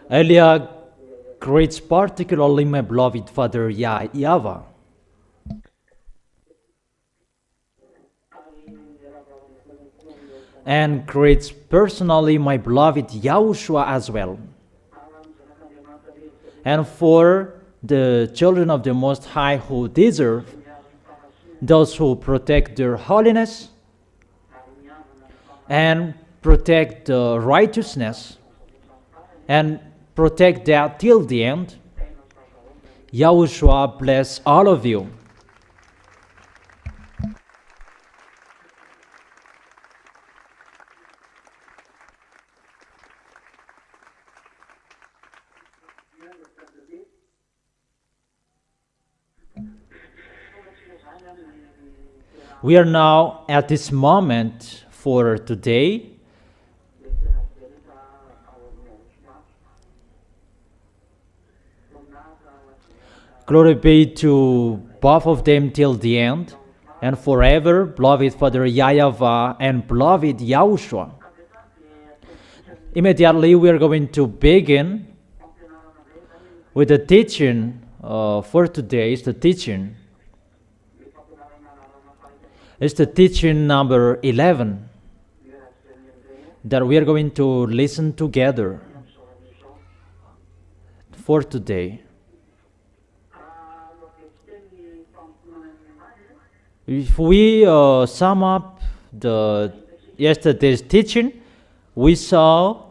Elia greets particularly my beloved father YAHVAH, and greets personally my beloved YAHOSHUA as well. And for the children of the Most High who deserve, those who protect their holiness and protect the righteousness and protect that till the end, YAHOSHUA bless all of you. We are now at this moment for today. Glory be to both of them till the end and forever, beloved Father YAHVAH and beloved YAHOSHUA. Immediately we are going to begin with the teaching for today. It's the teaching number 11 that we are going to listen together for today. If we sum up yesterday's teaching, we saw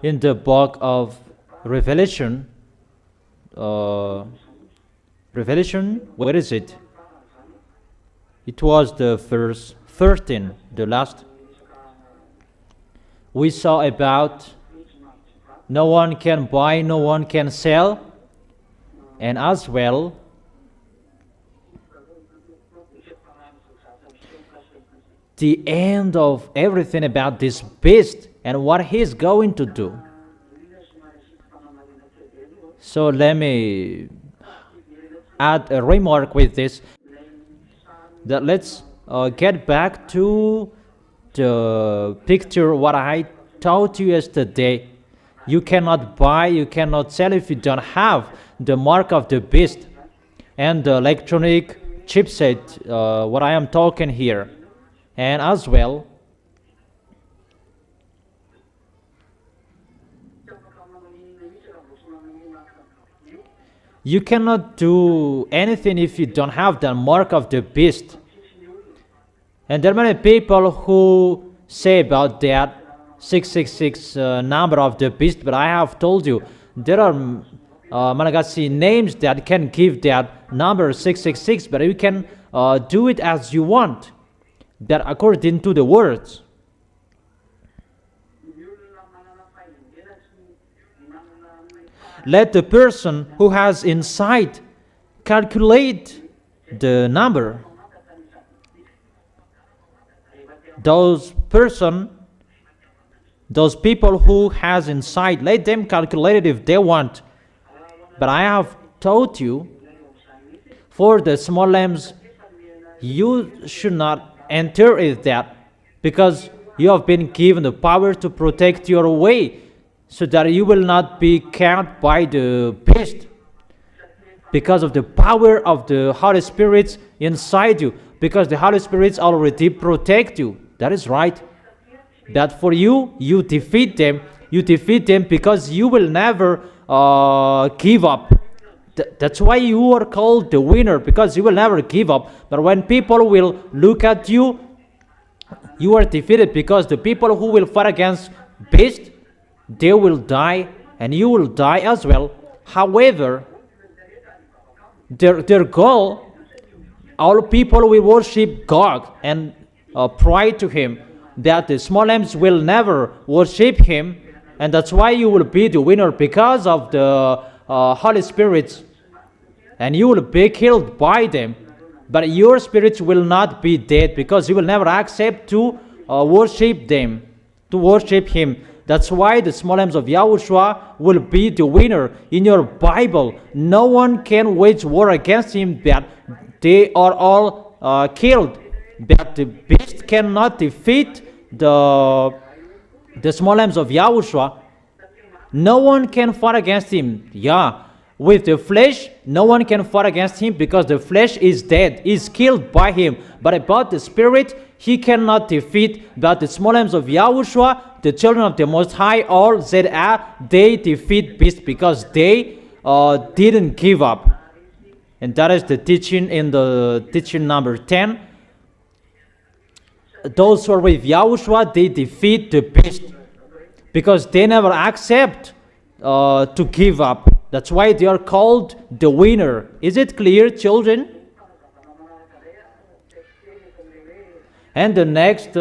in the book of Revelation, where is it? It was the verse 13, the last. We saw about no one can buy, no one can sell, and as well the end of everything about this beast and what he's going to do. So let me add a remark with this, that let's get back to the picture what I taught you yesterday. You cannot buy, you cannot sell if you don't have the mark of the beast and the electronic chipset, what I am talking here. And as well, you cannot do anything if you don't have the mark of the beast. And there are many people who say about that 666 number of the beast, but I have told you there are Malagasy names that can give that number 666, but you can do it as you want, that according to the words. Let the person who has insight calculate the number. Those people who has insight, let them calculate it if they want. But I have taught you, for the small lambs, you should not enter with that, because you have been given the power to protect your way, so that you will not be caught by the beast, because of the power of the Holy Spirit inside you, because the Holy Spirit already protect you. That is right. That for you, you defeat them because you will never give up. That's why you are called the winner, because you will never give up. But when people will look at you, you are defeated, because the people who will fight against beast, they will die, and you will die as well. However, their goal, all people will worship God and pray to Him, that the small lambs will never worship Him, and that's why you will be the winner, because of the Holy Spirit, and you will be killed by them. But your spirit will not be dead, because you will never accept to worship them, to worship Him. That's why the small lambs of Yahushua will be the winner. In your Bible, no one can wage war against him, that they are all killed. But the beast cannot defeat the small lambs of Yahushua. No one can fight against him. Yeah. With the flesh, no one can fight against him because the flesh is dead, is killed by him. But about the spirit, he cannot defeat. But the small lambs of Yahushua, the children of the Most High, all ZA, they defeat beast because they didn't give up. And that is the teaching in the teaching number 10. Those who are with Yahushua, they defeat the beast because they never accept to give up. That's why they are called the winner. Is it clear, children? And the next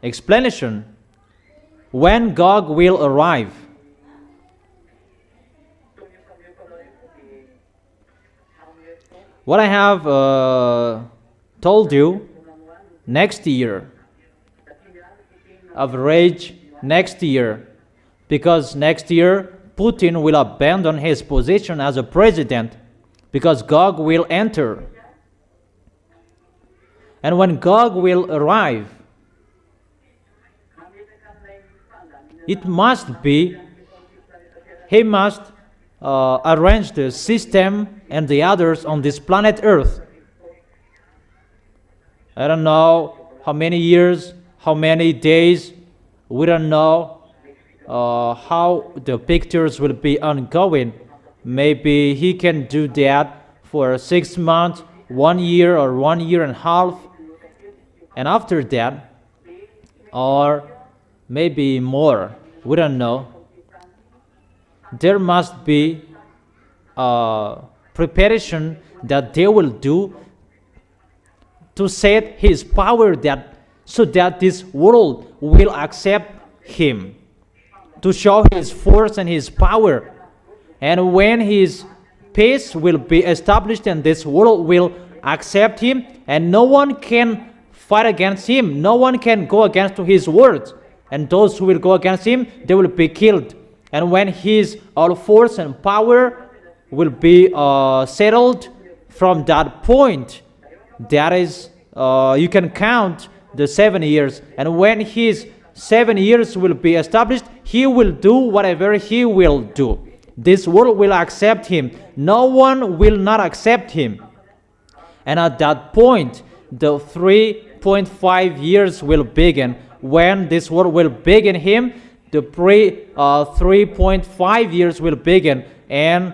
explanation, when Gog will arrive. What I have told you, next year, average next year, because next year Putin will abandon his position as a president because Gog will enter. And when Gog will arrive, it must be, he must arrange the system and the others on this planet Earth. I don't know how many years, how many days, we don't know how the pictures will be ongoing. Maybe he can do that for 6 months, 1 year, or 1 year and a half. And after that, or maybe more, we don't know. There must be a preparation that they will do to set his power that so that this world will accept him, to show his force and his power. And when his peace will be established and this world will accept him, and no one can fight against him, no one can go against his words, and those who will go against him, they will be killed. And when his all force and power will be settled, from that point, that is, you can count the 7 years. And when his 7 years will be established, he will do whatever he will do. This world will accept him. No one will not accept him. And at that point, the 3.5 years will begin. When this world will begin him, the 3.5 years will begin. And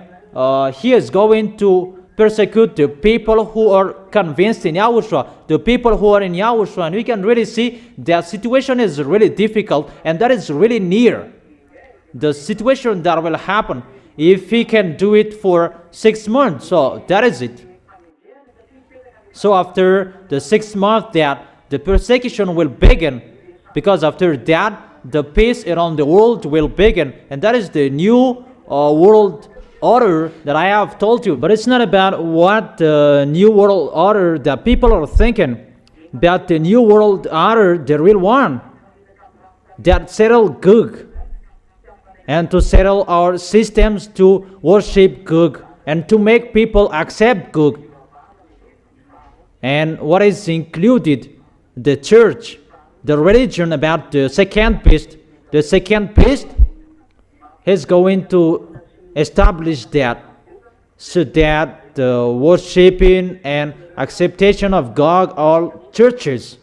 he is going to persecute the people who are convinced in Yahushua, the people who are in Yahushua. And we can really see that situation is really difficult, and that is really near. The situation that will happen, if he can do it for 6 months, so that is it. So after the 6 months, that the persecution will begin, because after that, the peace around the world will begin. And that is the new world order that I have told you. But it's not about what the new world order that people are thinking, but the new world order, the real one, that settle Gog, and to settle our systems to worship Gog, and to make people accept Gog. And what is included? The church, the religion about the second beast. The second beast is going to establish that, so that the worshiping and acceptation of Gog, all churches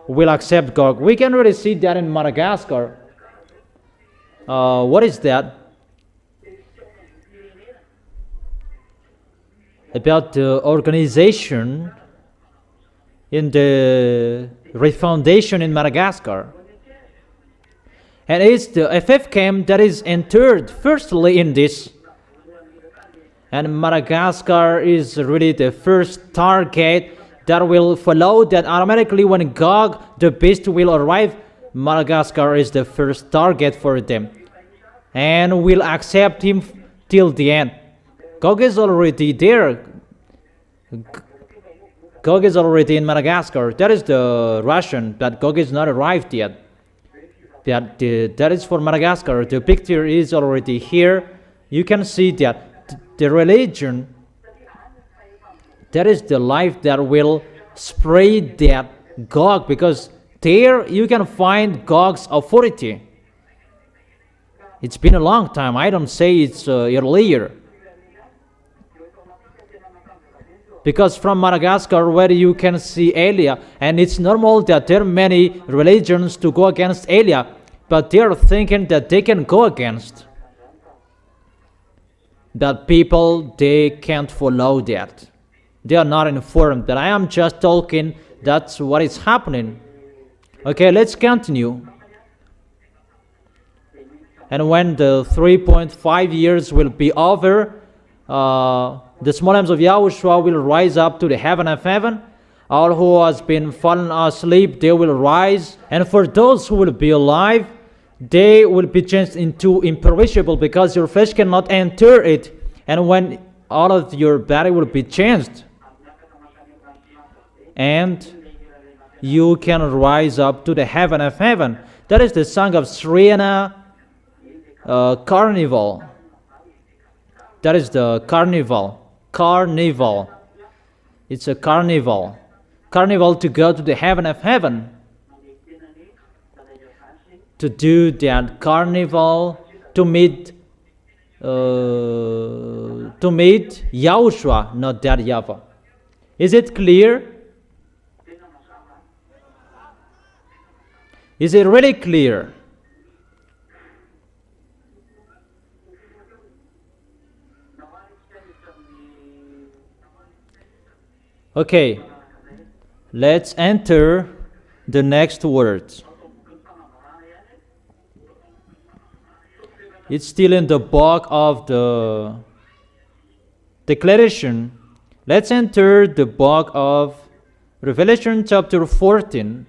will accept Gog. We can really see that in Madagascar. What is that? About the organization in the refoundation in Madagascar. And it's the FF camp that is entered firstly in this. And Madagascar is really the first target that will follow that automatically when Gog, the beast, will arrive. Madagascar is the first target for them, and will accept him till the end. Gog is already there. Gog is already in Madagascar. That is the Russian, but Gog is not arrived yet. That is for Madagascar. The picture is already here. You can see that the religion, that is the life that will spread that Gog, because there you can find Gog's authority. It's been a long time. I don't say it's earlier. Because from Madagascar, where you can see Elia, and it's normal that there are many religions to go against Elia, but they are thinking that they can go against. That people, they can't follow that. They are not informed. But I am just talking, that's what is happening. Okay, let's continue. And when the 3.5 years will be over, the small lambs of Yahushua will rise up to the heaven of heaven. All who has been fallen asleep, they will rise. And for those who will be alive, they will be changed into imperishable, because your flesh cannot enter it. And when all of your body will be changed, and you can rise up to the heaven of heaven. That is the song of Sriana Carnival. That is the carnival. Carnival. It's a carnival. Carnival to go to the heaven of heaven. To do that carnival, to meet Yahushua, not that YAHVAH. Is it clear? Is it really clear? Okay, let's enter the next words. It's still in the book of the declaration. Let's enter the book of Revelation chapter 14.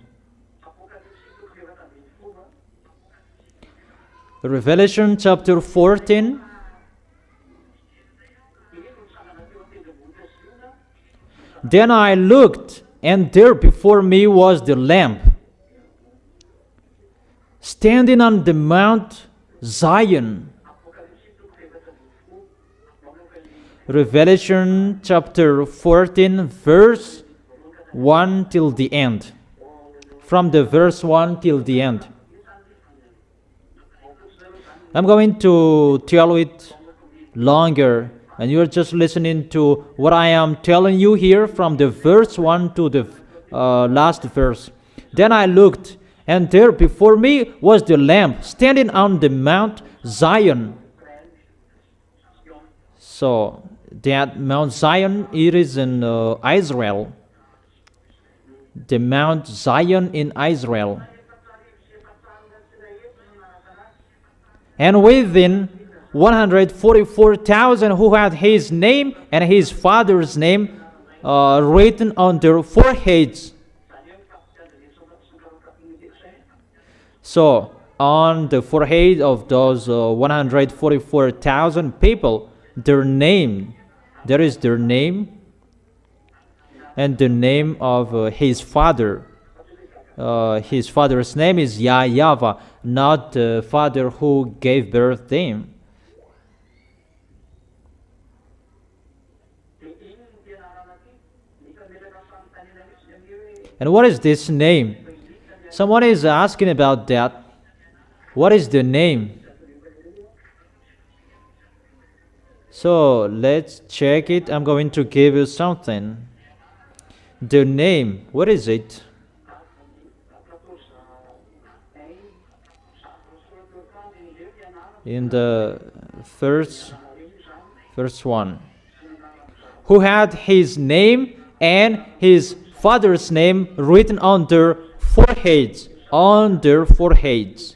Revelation chapter 14. Then I looked, and there before me was the Lamb, standing on the Mount Zion. Revelation chapter 14, verse 1 till the end. From the verse 1 till the end. I'm going to tell it longer, and you're just listening to what I am telling you here from the verse 1 to the last verse. Then I looked, and there before me was the Lamb standing on the Mount Zion. So that Mount Zion, it is in Israel. The Mount Zion in Israel. And within 144,000 who had his name and his father's name written on their foreheads. So, on the forehead of those 144,000 people, their name, there is their name, and the name of his father. His father's name is YAHVAH, not the father who gave birth to him. And what is this name? Someone is asking about that. What is the name? So let's check it. I'm going to give you something. The name, what is it? In the first one. Who had his name and his father's name written on their foreheads. On their foreheads.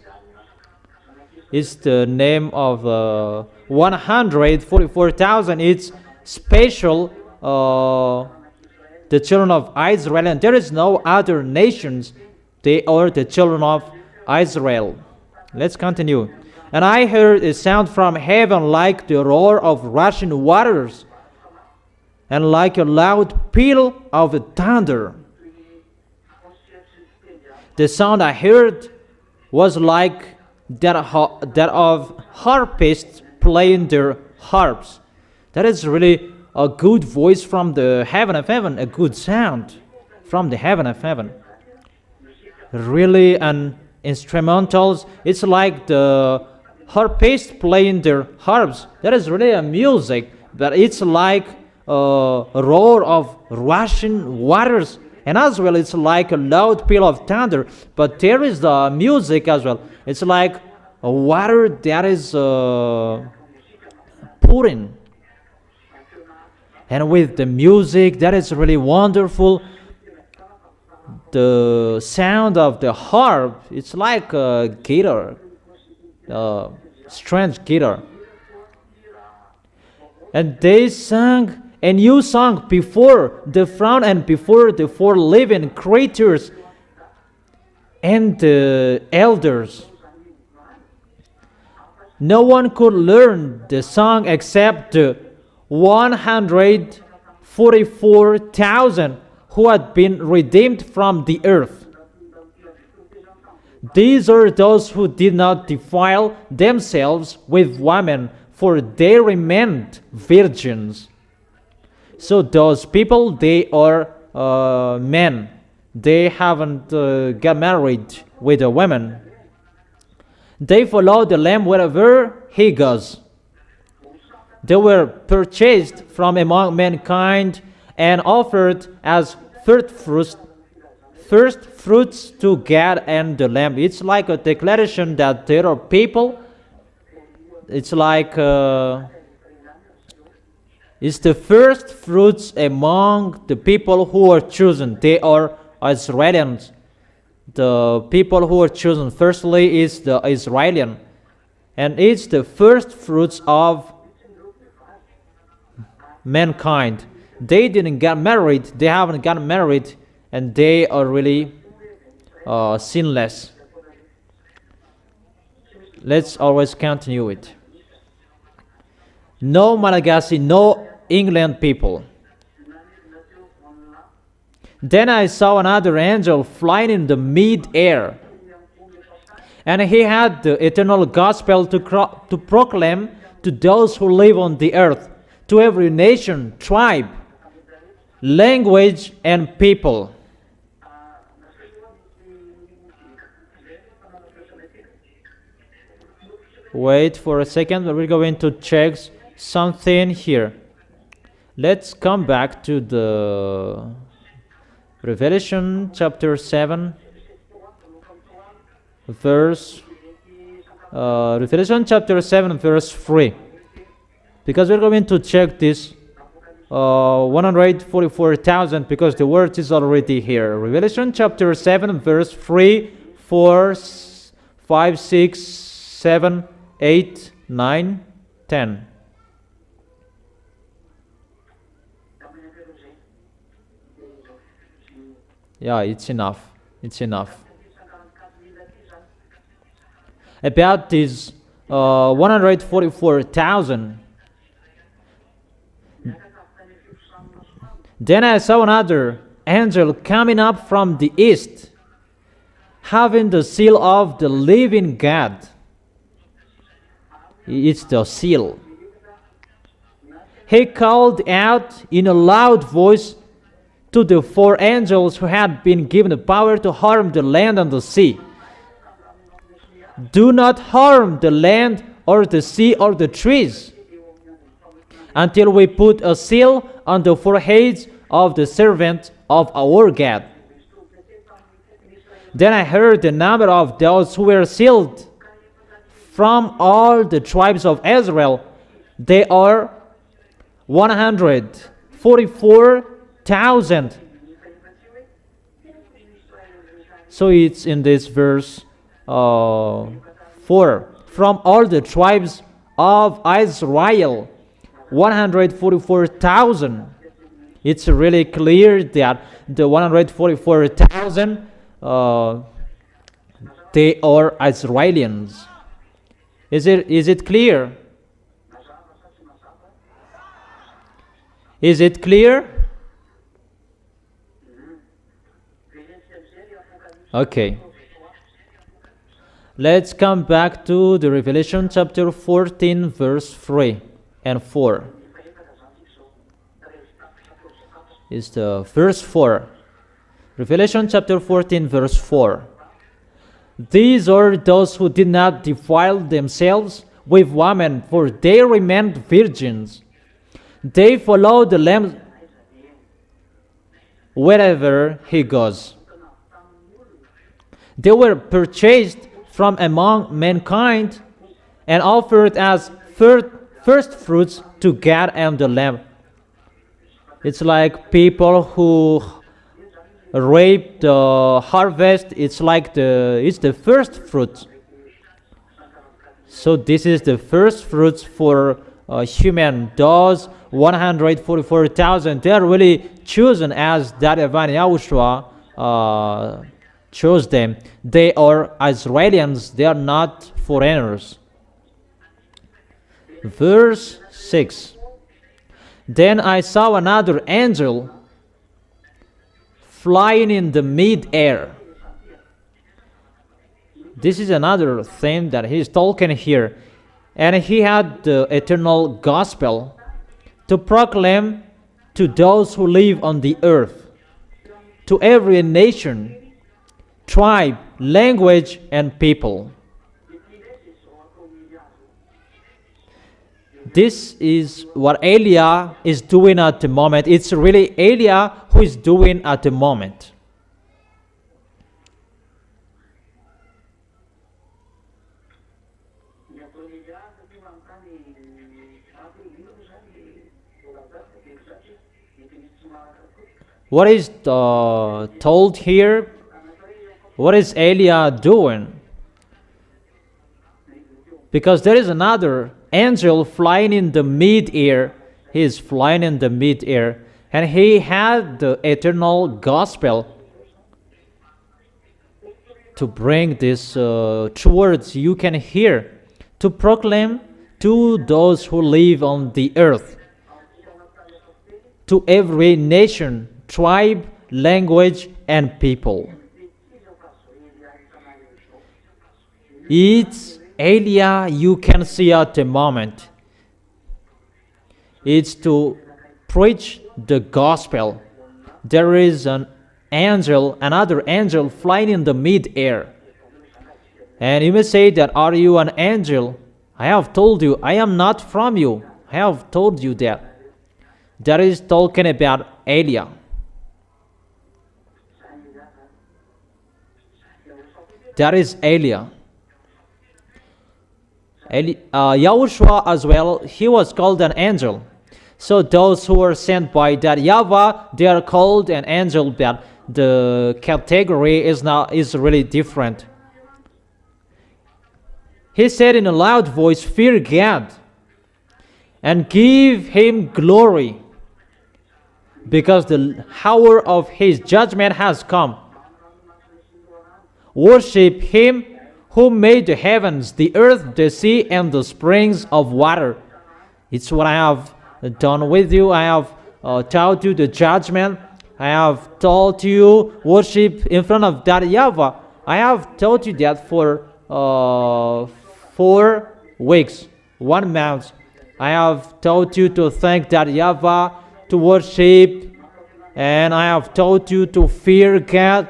It's the name of 144,000. It's special, the children of Israel, and there is no other nations. They are the children of Israel. Let's continue. And I heard a sound from heaven like the roar of rushing waters, and like a loud peal of thunder. The sound I heard was like that of harpists playing their harps. That is really a good voice from the heaven of heaven, a good sound from the heaven of heaven. Really, an instrumentals, it's like the harpists playing their harps. That is really a music, but it's like a roar of rushing waters, and as well it's like a loud peal of thunder. But there is the music as well. It's like a water that is pouring, and with the music that is really wonderful. The sound of the harp, it's like a guitar, a strange guitar. And they sang a new song before the throne and before the four living creatures and the elders. No one could learn the song except the 144,000 who had been redeemed from the earth. These are those who did not defile themselves with women, for they remained virgins. So those people, they are men. They haven't got married with a woman. They follow the Lamb wherever he goes. They were purchased from among mankind and offered as first fruits to God and the Lamb. It's like a declaration that there are people. It's like it's the first fruits among the people who are chosen. They are Israelians. The people who are chosen firstly is the Israelian, and it's the first fruits of mankind. They didn't get married, they haven't gotten married, and they are really sinless. Let's always continue it. No Malagasy, no England people. Then I saw another angel flying in the mid-air, and he had the eternal gospel to proclaim to those who live on the earth, to every nation, tribe, language, and people. Wait for a second, we're going to check something here. Let's come back to the Revelation chapter 7, Revelation chapter 7, verse 3. Because we're going to check this 144,000, because the word is already here. Revelation chapter 7, verse 3, 4, 5, 6, 7, 8, 9, 10. Yeah, it's enough. It's enough. About these 144,000. Then I saw another angel coming up from the east, having the seal of the living God. It's the seal. He called out in a loud voice to the four angels who had been given the power to harm the land and the sea. Do not harm the land or the sea or the trees until we put a seal on the foreheads of the servant of our God. Then I heard the number of those who were sealed from all the tribes of Israel. They are 144,000. So it's in this verse 4. From all the tribes of Israel, 144,000. It's really clear that the 144,000 they are Israelians. Is it clear? Is it clear? Okay. Let's come back to the Revelation chapter 14, verse 3 and 4. It's the verse 4. Revelation chapter 14, verse 4. These are those who did not defile themselves with women, for they remained virgins. They follow the Lamb wherever he goes. They were purchased from among mankind and offered as first fruits to God and the Lamb. It's like people who reap the harvest. It's the first fruit. So this is the first fruits for human. Those 144,000, they are really chosen as that Divine YAHOSHUA chose them. They are Israelians, they are not foreigners. Verse 6. Then I saw another angel flying in the mid-air. This is another thing that he's talking here. And he had the eternal gospel to proclaim to those who live on the earth, to every nation, tribe, language, and people. This is what Eliah is doing at the moment. It's really Eliah who is doing at the moment. What is told here? What is Eliah doing? Because there is another angel flying in the mid-air. He is flying in the mid-air. And he had the eternal gospel to bring this true words you can hear, to proclaim to those who live on the earth, to every nation, tribe, language, and people. It's Eliah you can see at the moment. It's to preach the gospel. There is another angel flying in the mid-air. And you may say that, are you an angel? I have told you, I am not from you. I have told you that. That is talking about Eliah. That is Eliah. YAHOSHUA as well, he was called an angel. So those who are sent by that YAHVAH, they are called an angel, but the category is really different. He said in a loud voice, fear God and give him glory, because the hour of his judgment has come. Worship him who made the heavens, the earth, the sea, and the springs of water. It's what I have done with you. I have taught you the judgment. I have taught you worship in front of that YAHVAH. I have taught you that for 4 weeks, 1 month. I have taught you to thank that YAHVAH, to worship, and I have taught you to fear God,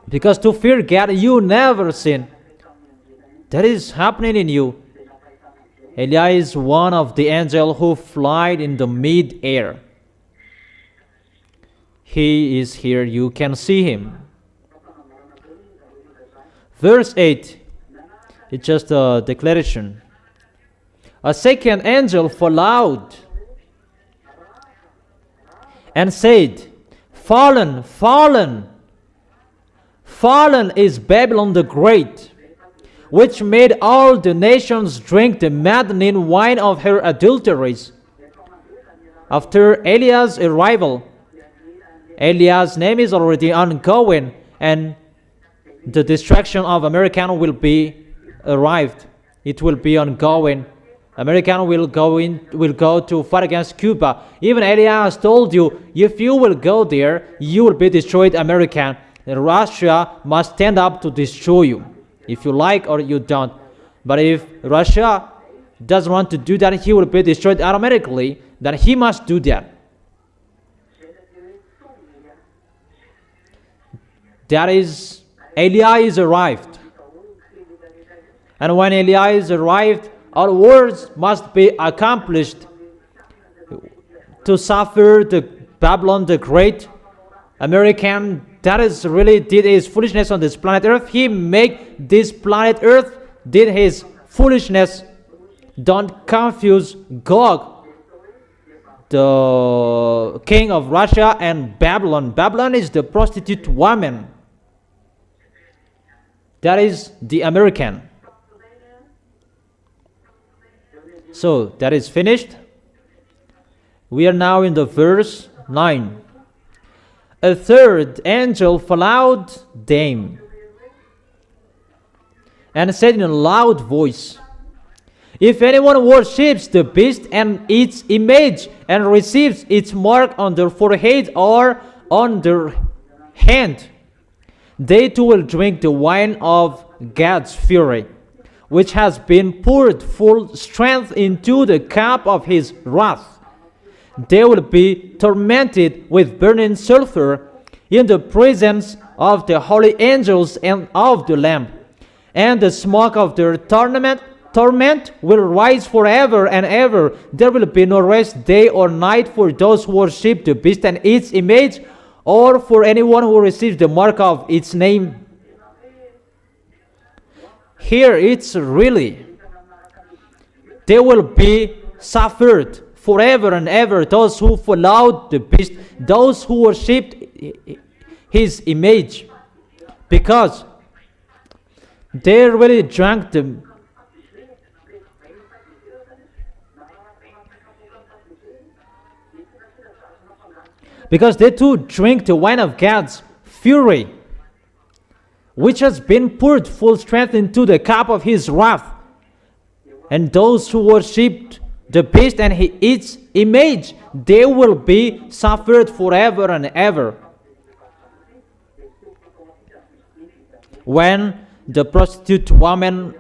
because to fear God, you never sin. That is happening in you. Eliah is one of the angels who flied in the mid-air. He is here. You can see him. Verse 8. It's just a declaration. A second angel followed and said, fallen, fallen, fallen is Babylon the Great, which made all the nations drink the maddening wine of her adulteries. After Eliah's arrival, Eliah's name is already ongoing, and the destruction of America will be arrived. It will be ongoing. America will go to fight against Cuba. Even Eliah has told you, if you will go there, you will be destroyed, American. Russia must stand up to destroy you, if you like or you don't. But if Russia doesn't want to do that, he will be destroyed automatically. Then he must do that. That is, Elias arrived. And when Elias arrived, our words must be accomplished to suffer the Babylon the Great, American, that is really did his foolishness on this planet Earth. He made this planet Earth, did his foolishness. Don't confuse Gog, the king of Russia, and Babylon. Babylon is the prostitute woman. That is the American. So that is finished. We are now in the verse 9. A third angel followed them and said in a loud voice, if anyone worships the beast and its image and receives its mark on their forehead or on their hand, they too will drink the wine of God's fury, which has been poured full strength into the cup of his wrath. They will be tormented with burning sulfur in the presence of the holy angels and of the Lamb. And the smoke of their torment will rise forever and ever. There will be no rest day or night for those who worship the beast and its image, or for anyone who receives the mark of its name. Here it's really, they will be suffered forever and ever, those who followed the beast, those who worshipped his image, because they really drank the because they too drink the wine of God's fury, which has been poured full strength into the cup of his wrath. And those who worshipped the beast and its image, they will be suffered forever and ever. When the prostitute woman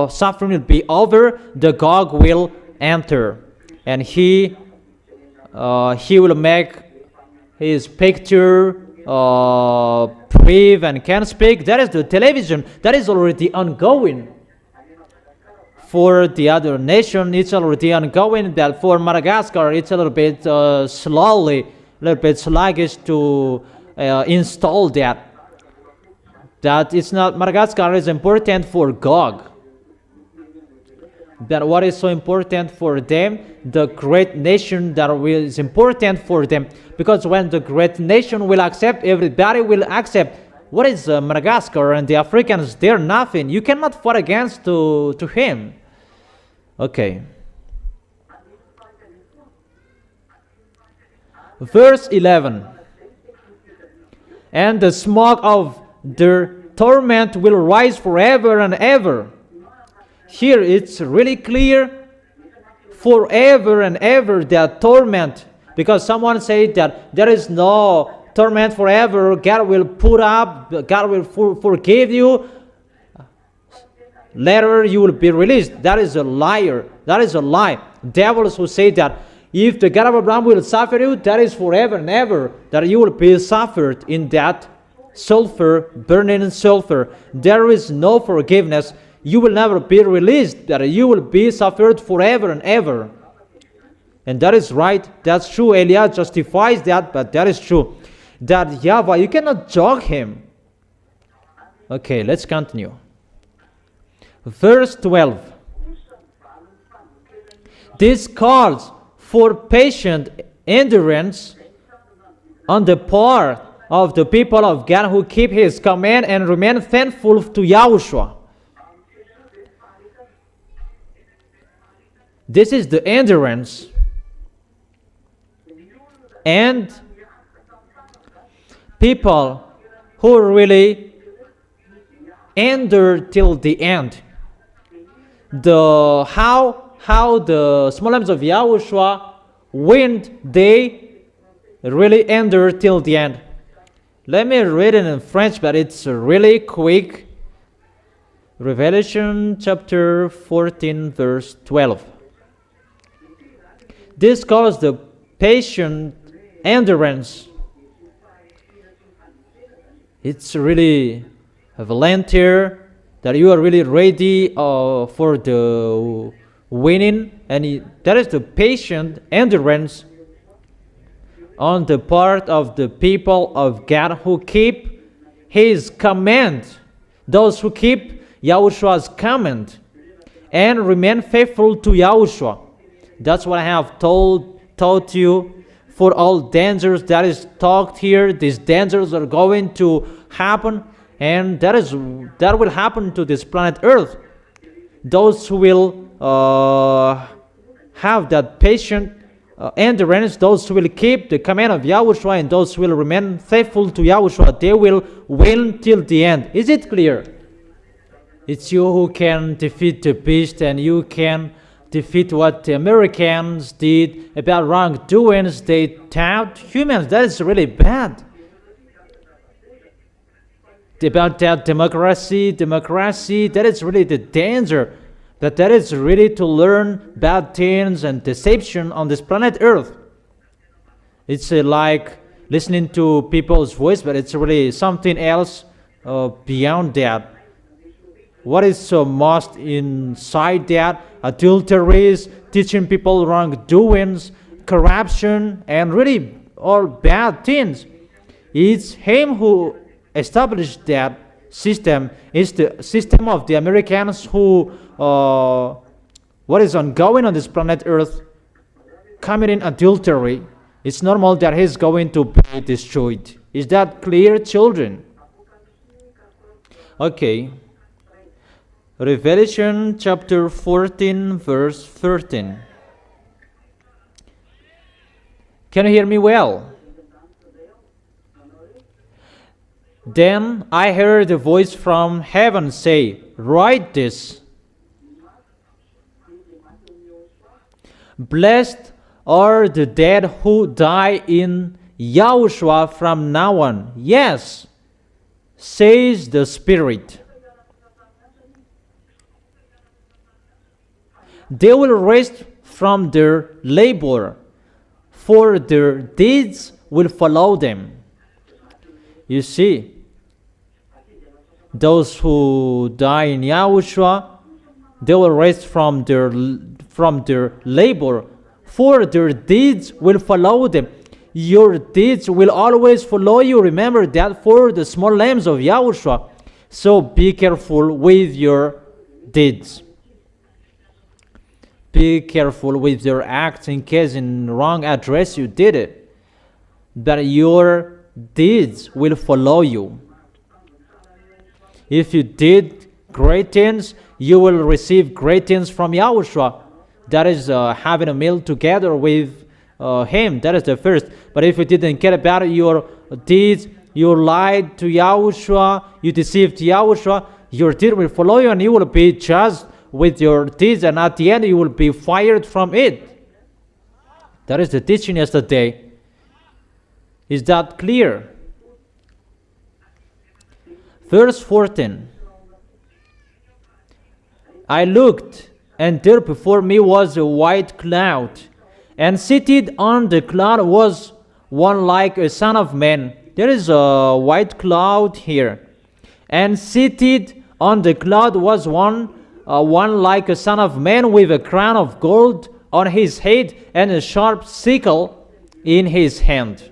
suffering will be over, the Gog will enter, and he will make his picture brave and can speak. That is the television that is already ongoing. For the other nation, it's already ongoing. That for Madagascar, it's a little bit slowly, a little bit sluggish to install that. That it's not, Madagascar is important for Gog. That what is so important for them, the great nation that is important for them. Because when the great nation will accept, everybody will accept. What is Madagascar and the Africans? They're nothing. You cannot fight against to him. Okay. Verse 11. And the smoke of their torment will rise forever and ever. Here it's really clear, forever and ever, that torment. Because someone said that there is no torment forever. God will put up, God will forgive you. Later you will be released. That is a liar. That is a lie. Devils who say that if the God of Abraham will suffer you, that is forever and ever, that you will be suffered in that sulfur, burning sulfur. There is no forgiveness. You will never be released, that you will be suffered forever and ever. And that is right. That's true. Elias justifies that, but that is true. That YAHVAH, you cannot judge him. Okay, let's continue. Verse 12. This calls for patient endurance on the part of the people of God who keep his command and remain thankful to YAHOSHUA. This is the endurance. And people who really endure till the end. How the small lambs of YAHOSHUA, when they really endure till the end. Let me read it in French, but it's really quick. Revelation chapter 14, verse 12. This calls the patient endurance. It's really a volunteer that you are really ready for the winning, and that is the patient endurance on the part of the people of God who keep His command. Those who keep Yahoshua's command and remain faithful to Yahushua. That's what I have taught you. For all dangers that is talked here, these dangers are going to happen, and that will happen to this planet Earth. Those who will have that patient endurance, those who will keep the command of Yahushua, and those who will remain faithful to Yahushua, they will win till the end. Is it clear? It's you who can defeat the beast, and you can defeat what the Americans did about wrongdoings. They taught humans. That is really bad. About that democracy, that is really the danger. That is really to learn bad things and deception on this planet Earth. It's like listening to people's voice, but it's really something else beyond that. What is so most inside that? Adulteries, teaching people wrongdoings, corruption, and really all bad things. It's him who established that system. It's the system of the Americans who, what is ongoing on this planet Earth, committing adultery. It's normal that he's going to be destroyed. Is that clear, children? Okay. Revelation chapter 14, verse 13. Can you hear me well? Then I heard a voice from heaven say, "Write this. Blessed are the dead who die in Yahushua from now on. Yes, says the Spirit. They will rest from their labor, for their deeds will follow them." You see, those who die in Yahushua, they will rest from their labor, for their deeds will follow them. Your deeds will always follow you. Remember that for the small lambs of Yahushua. So be careful with your deeds. Be careful with your acts in case in wrong address you did it. That your deeds will follow you. If you did great things, you will receive great things from Yahushua. That is having a meal together with Him. That is the first. But if you didn't care about your deeds, you lied to Yahushua, you deceived Yahushua, your deed will follow you, and you will be judged with your deeds, and at the end you will be fired from it. That is the teaching yesterday. Is that clear? Verse 14. I looked, and there before me was a white cloud, and seated on the cloud was one like a son of man. There is a white cloud here. And seated on the cloud was one like a son of man, with a crown of gold on his head and a sharp sickle in his hand.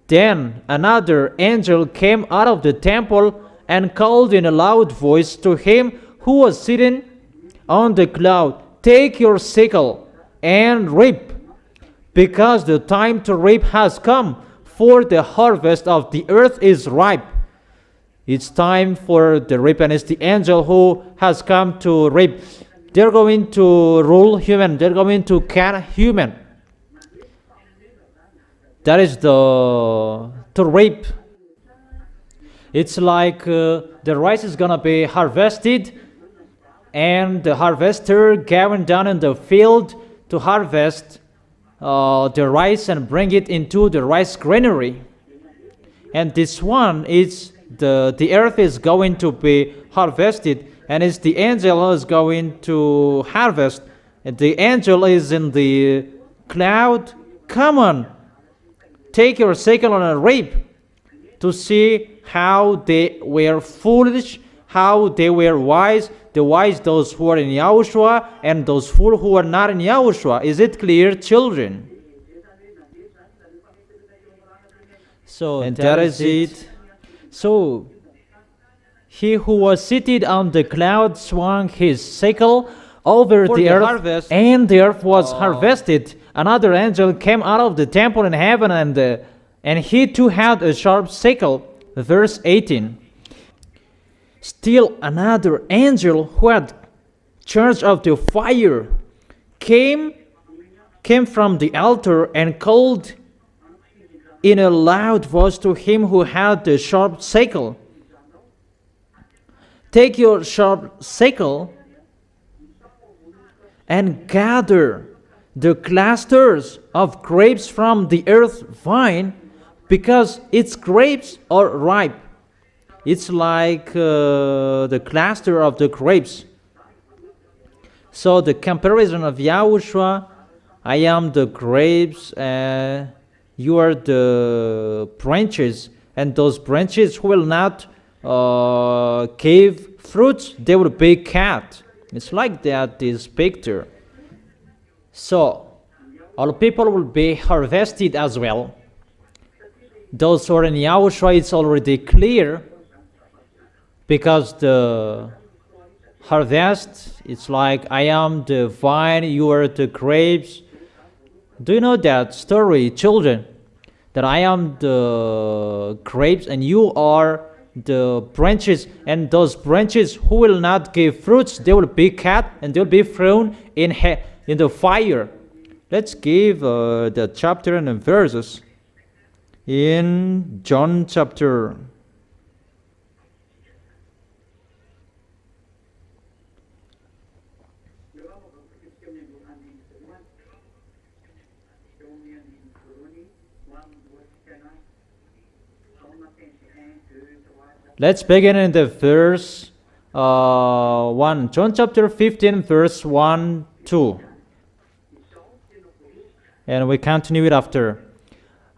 Then another angel came out of the temple and called in a loud voice to him who was sitting on the cloud, "Take your sickle and reap, because the time to reap has come, for the harvest of the earth is ripe." It's time for the reap, and it's the angel who has come to reap. They're going to rule human. They're going to cut human. That is to reap. It's like the rice is going to be harvested, and the harvester going down in the field to harvest the rice and bring it into the rice granary. And this one is the earth is going to be harvested, and it's the angel who is going to harvest. And the angel is in the cloud. Come on, take your sickle and a reap, to see how they were foolish, how they were wise. The wise, those who are in Yahushua, and those fools who are not in Yahushua. Is it clear, children? So and that is it. So he who was seated on the cloud swung his sickle over the earth, harvest, and the earth was harvested. Another angel came out of the temple in heaven, and he too had a sharp sickle. Verse 18. Still another angel who had charge of the fire came from the altar and called in a loud voice to him who had the sharp sickle, take your sharp sickle and gather the clusters of grapes from the earth vine, because its grapes are ripe. It's like the cluster of the grapes. So the comparison of Yahushua, I am the grapes, you are the branches, and those branches will not give fruits, they will be cut. It's like that, this picture. So all people will be harvested as well. Those who are in Yahushua, it's already clear, because the harvest, it's like I am the vine, you are the grapes. Do you know that story, children? That I am the grapes and you are the branches, and those branches who will not give fruits, they will be cut and they will be thrown in the fire. Let's give the chapter and the verses in John chapter 1. Let's begin in the verse 1. John chapter 15, verse 1, 2. And we continue it after.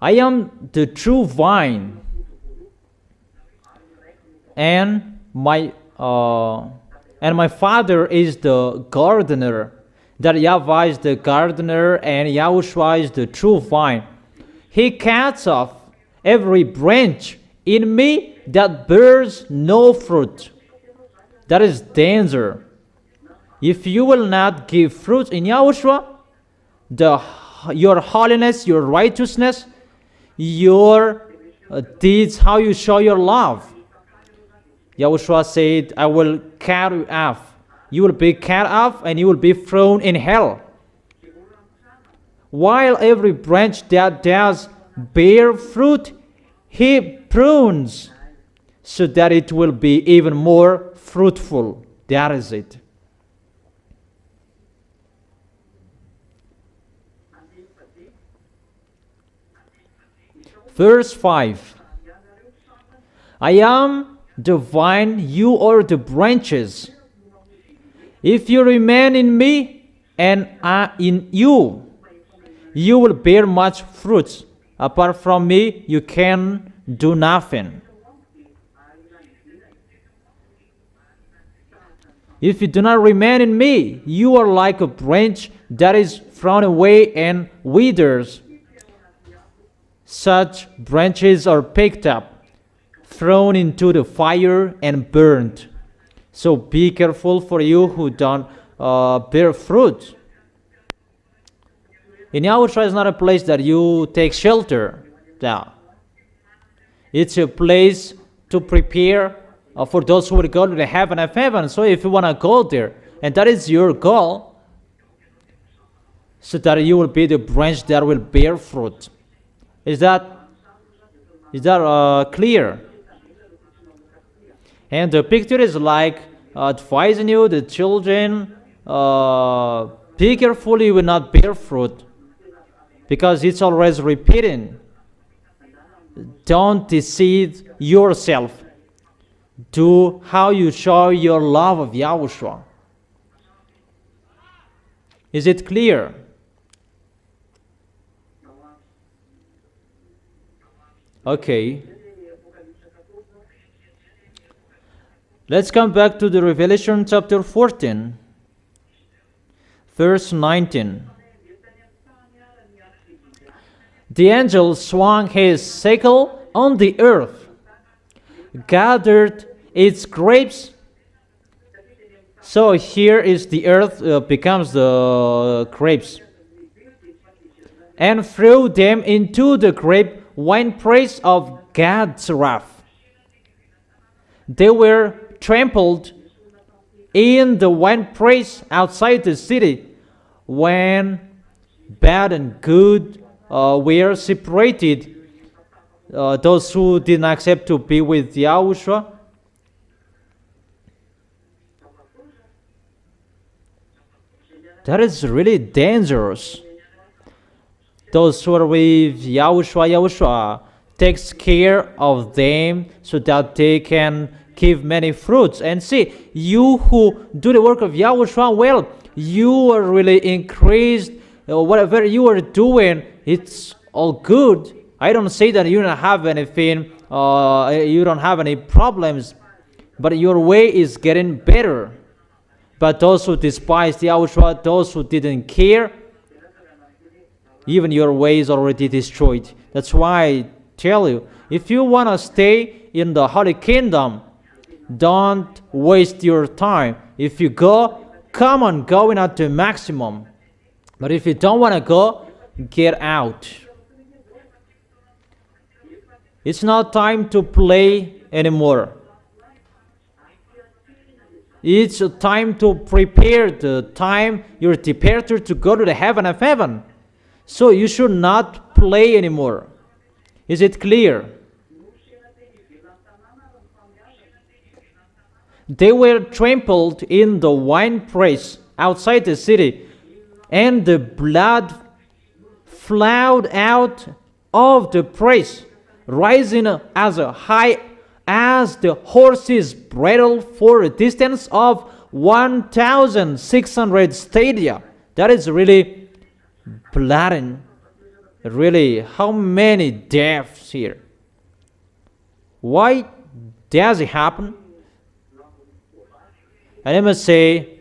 I am the true vine, and my Father is the gardener. That YAHVAH is the gardener, and YAHOSHUA is the true vine. He cuts off every branch in me that bears no fruit. That is danger. If you will not give fruit in Yahushua, your holiness, your righteousness, your deeds, how you show your love. Yahushua said, I will cut you off. You will be cut off and you will be thrown in hell. While every branch that does bear fruit, he prunes so that it will be even more fruitful. That is it. Verse 5. I am the vine, you are the branches. If you remain in me and I in you, you will bear much fruit. Apart from me, you can do nothing. If you do not remain in me, you are like a branch that is thrown away and withers. Such branches are picked up, thrown into the fire, and burned. So be careful for you who don't bear fruit. In Yahushua is not a place that you take shelter. Yeah. It's a place to prepare for those who will go to the heaven of heaven. So if you want to go there, and that is your goal, so that you will be the branch that will bear fruit. Is that clear? And the picture is like advising you, the children, be careful you will not bear fruit, because it's always repeating. Don't deceive yourself. Do how you show your love of Yahushua. Is it clear? Okay. Let's come back to the Revelation chapter 14, verse 19. The angel swung his sickle on the earth, gathered its grapes. So here is the earth becomes the grapes, and threw them into the grape winepress of God's wrath. They were trampled in the winepress outside the city when bad and good were separated. Those who did not accept to be with Yahushua. That is really dangerous. Those who are with Yahushua takes care of them so that they can give many fruits. And see, you who do the work of Yahushua, well, you are really increased. Whatever you are doing, it's all good. I don't say that you don't have anything, you don't have any problems, but your way is getting better. But those who despise Yahushua, those who didn't care, even your way is already destroyed. That's why I tell you, if you want to stay in the Holy Kingdom, don't waste your time. If you go, come on, going at the maximum. But if you don't want to go, get out. It's not time to play anymore. It's time to prepare the time, your departure to go to the heaven of heaven. So you should not play anymore. Is it clear? They were trampled in the winepress outside the city, and the blood flowed out of the press, rising as high as the horse's bridle for a distance of 1,600 stadia. That is really bloody. Really, how many deaths here? Why does it happen? And I must say,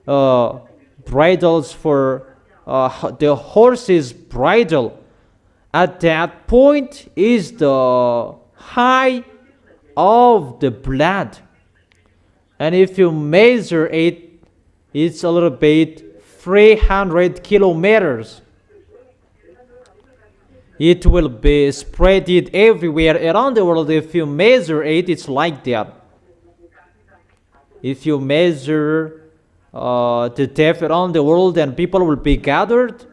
bridles for the horse's bridle at that point is the high of the blood. And if you measure it, it's a little bit 300 kilometers. It will be spread everywhere around the world. If you measure it, it's like that. If you measure the death around the world, and people will be gathered,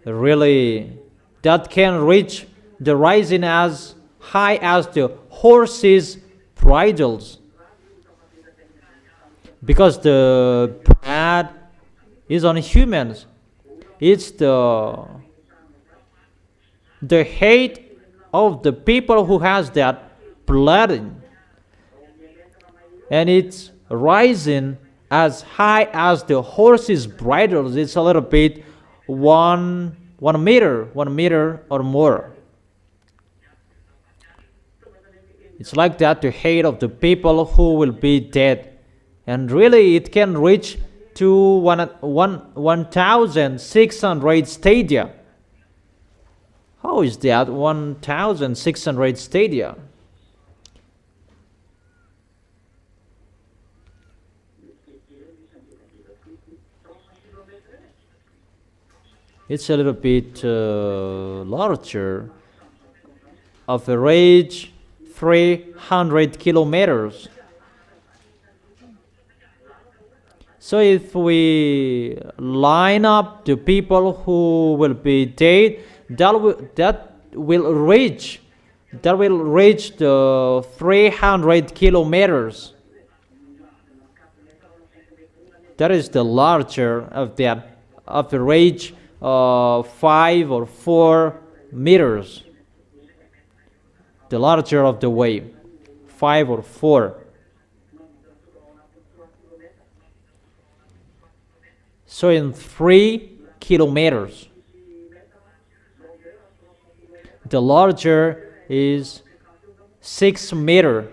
really, that can reach the rising as high as the horses' bridles. Because the blood is on humans. It's the hate of the people who has that blood in. And it's rising as high as the horses' bridles. It's a little bit one meter or more. It's like that, the hate of the people who will be dead. And really, it can reach to 1,600 stadia. How is that, 1,600 stadia? It's a little bit larger. Average 300 kilometers. So if we line up the people who will be dead, that will reach the 300 kilometers. That is the larger of that average 5 or 4 meters. The larger of the wave, 5 or 4. So in 3 kilometers. The larger is 6 meters.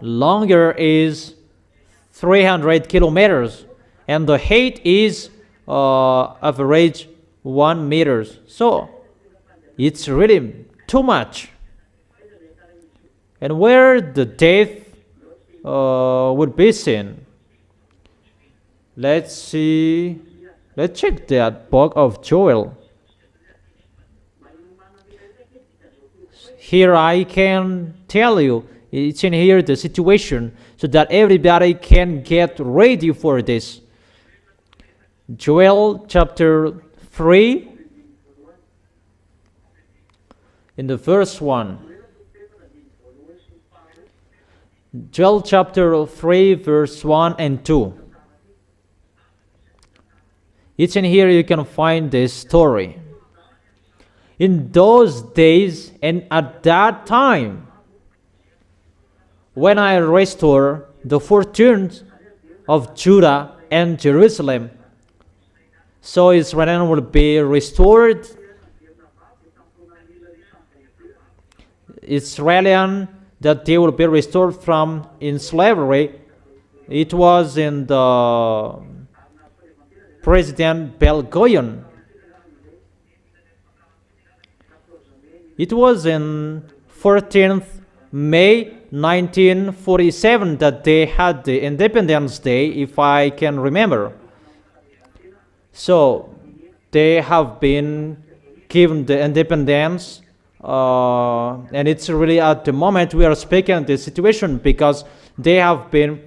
Longer is 300 kilometers. And the height is average 1 meters. So it's really too much. And where the death would be seen? Let's see. Let's check that book of Joel. Here I can tell you, it's in here the situation, so that everybody can get ready for this. Joel chapter 3, in the verse 1. Joel chapter 3, verse 1 and 2. It's in here you can find this story. In those days and at that time, when I restore the fortunes of Judah and Jerusalem, so Israel will be restored. Israelian, that they will be restored from in slavery. It was in the President Belgoyan. It was in 14th May 1947 that they had the Independence Day, if I can remember. So they have been given the independence, and it's really at the moment we are speaking the situation, because they have been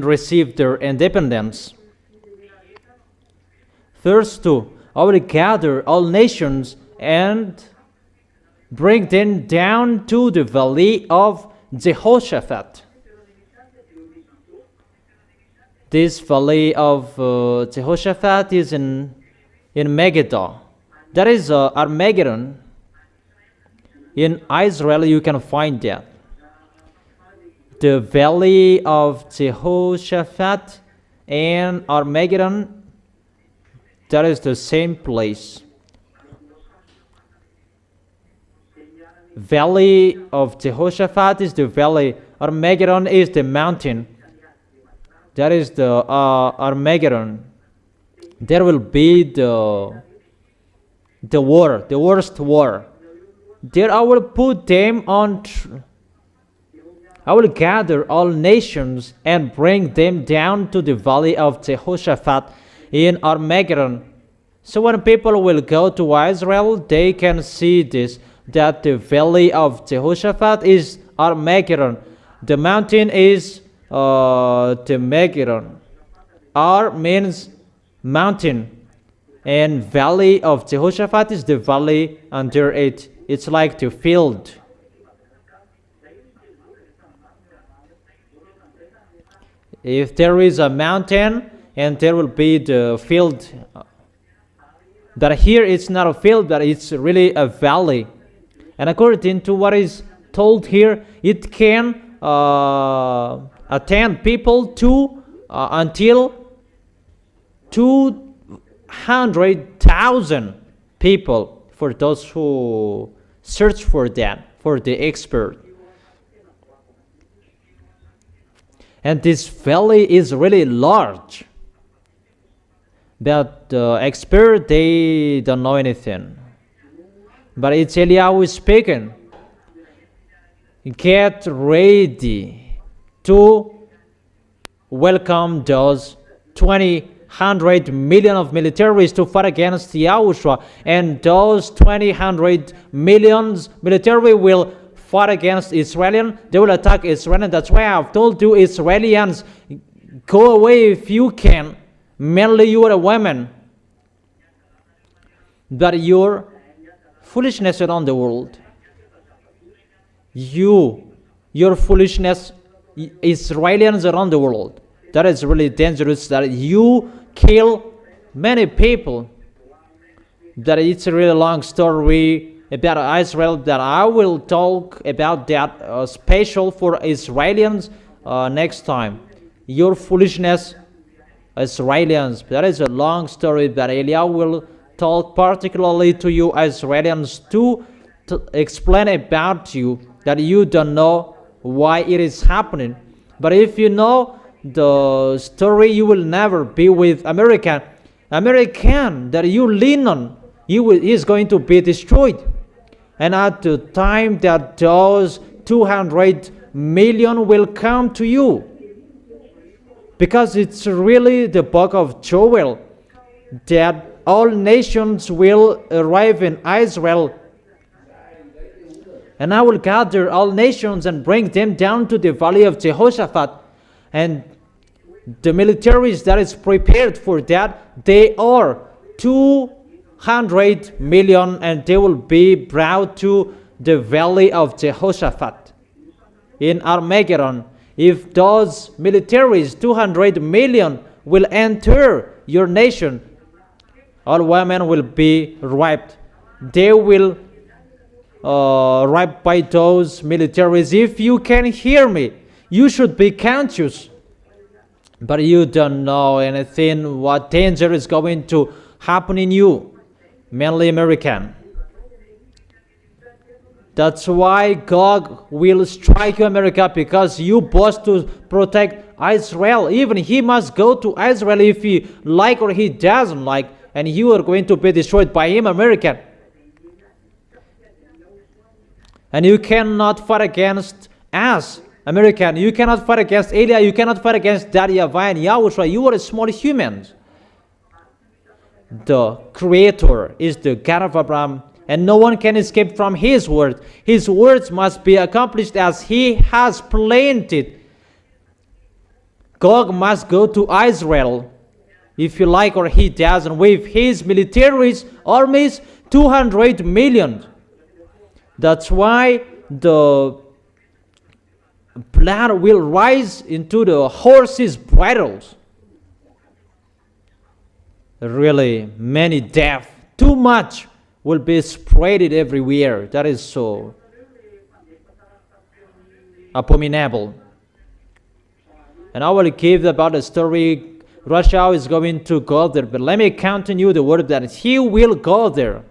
received their independence. Verse 2. I will gather all nations and bring them down to the valley of Jehoshaphat. This valley of Jehoshaphat is in Megiddo. That is Armageddon. In Israel you can find that. The valley of Jehoshaphat and Armageddon, that is the same place. Valley of Jehoshaphat is the valley. Armageddon is the mountain. That is the Armageddon. There will be the war, the worst war. There I will put them on. I will gather all nations and bring them down to the valley of Jehoshaphat in Armageddon. So when people will go to Israel, they can see this, that the valley of Jehoshaphat is Armageddon. The mountain is the Megiddo. Ar means mountain, and valley of Jehoshaphat is the valley under it. It's like the field. If there is a mountain, and there will be the field. But here it's not a field, but it's really a valley. And according to what is told here, it can attend people to until 200,000 people, for those who search for that, for the expert. And this valley is really large. But the expert, they don't know anything. But it's Eliyahu speaking. Get ready to welcome those 100 million of militaries to fight against YAHOSHUA. And those 100 million military will fight against Israel. They will attack Israel. And that's why I've told you, Israelis, go away if you can. Mainly you are a woman. But your foolishness around the world. Your foolishness, Israelis around the world. That is really dangerous, that you kill many people. That it's a really long story about Israel that I will talk about that special for Israelis next time. Your foolishness, Israelis. That is a long story that Eliah will talk particularly to you Israelis to explain about you, that you don't know why it is happening. But if you know the story, you will never be with American that you lean on. Is going to be destroyed. And at the time that those 200 million will come to you, because it's really the book of Joel that all nations will arrive in Israel, and I will gather all nations and bring them down to the valley of Jehoshaphat. And the militaries that is prepared for that, they are 200 million, and they will be brought to the valley of Jehoshaphat in Armageddon. If those militaries, 200 million, will enter your nation, all women will be raped. They will raped by those militaries. If you can hear me, you should be conscious. But you don't know anything what danger is going to happen in you, mainly American. That's why God will strike you, America, because you boast to protect Israel. Even he must go to Israel if he like or he doesn't like, and you are going to be destroyed by him, American. And you cannot fight against us, American. You cannot fight against Eliah. You cannot fight against Daddy YAHVAH and YAHOSHUA. You are a small humans. The Creator is the God of Abraham, and no one can escape from His word. His words must be accomplished as He has planned it. God must go to Israel, if you like or He doesn't, with His militaries, armies, 200 million. That's why the blood will rise into the horses' bridles. Really, many death, too much will be spreaded everywhere. That is so abominable. And I will give about the story. Russia is going to go there, but let me continue the word that he will go there.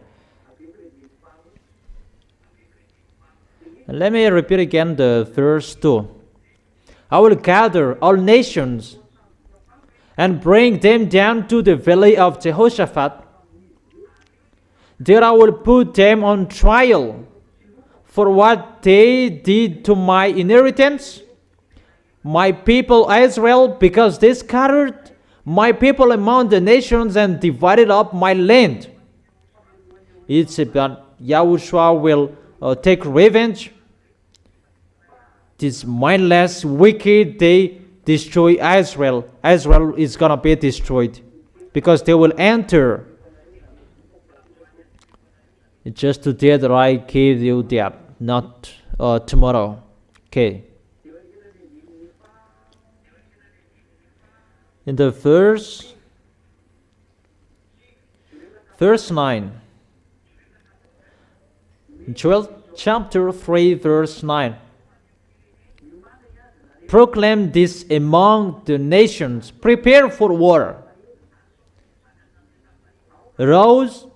And let me repeat again the verse 2. I will gather all nations and bring them down to the valley of Jehoshaphat. There I will put them on trial for what they did to my inheritance, my people Israel, because they scattered my people among the nations and divided up my land. It's about YAHOSHUA will take revenge. This mindless, wicked, they destroy Israel. Israel is going to be destroyed because they will enter. It's just today that I gave you that, not tomorrow. Okay. In the verse 9. Joel chapter 3 verse 9. Proclaim this among the nations. Prepare for war. Rouse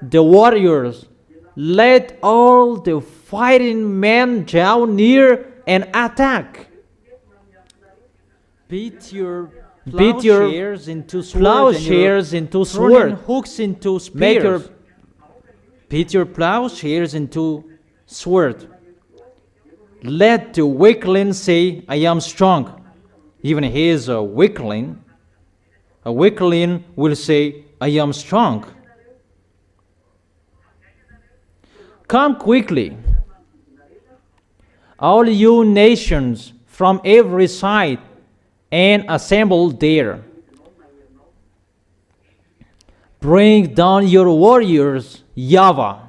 the warriors. Let all the fighting men draw near and attack. Beat your plowshares into swords, hooks into spears. Beat your plowshares into sword. Let the weakling say, I am strong. Even he is a weakling. A weakling will say, I am strong. Come quickly, all you nations from every side, and assemble there. Bring down your warriors, YAHVAH.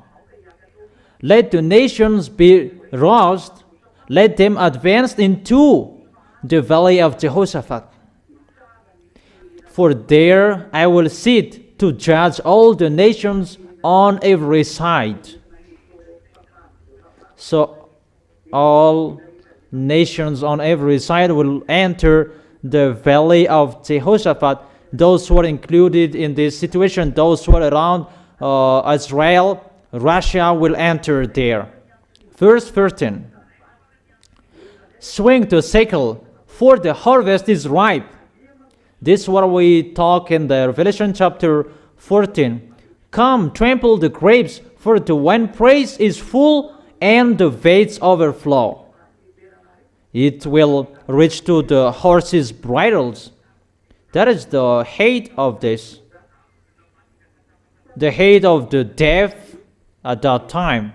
Let the nations be roused. Let them advance into the valley of Jehoshaphat. For there I will sit to judge all the nations on every side. So all nations on every side will enter the valley of Jehoshaphat. Those who are included in this situation, those who are around Israel, Russia will enter there. Verse 13. Swing the sickle, for the harvest is ripe. This is what we talk in the Revelation chapter 14. Come, trample the grapes, for the winepress is full and the vats overflow. It will reach to the horses' bridles. That is the height of this. The height of the death at that time.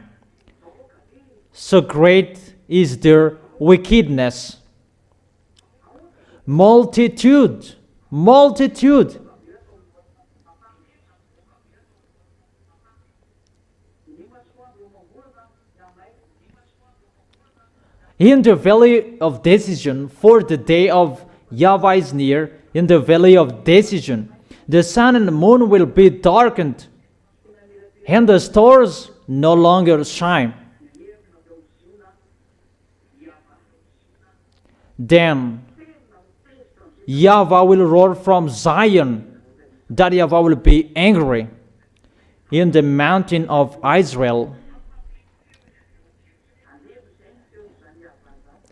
So great is their wickedness. Multitude. In the valley of decision, for the day of YAHVAH is near, in the valley of decision, the sun and the moon will be darkened, and the stars no longer shine. Then YAHVAH will roar from Zion, that YAHVAH will be angry in the mountain of Israel,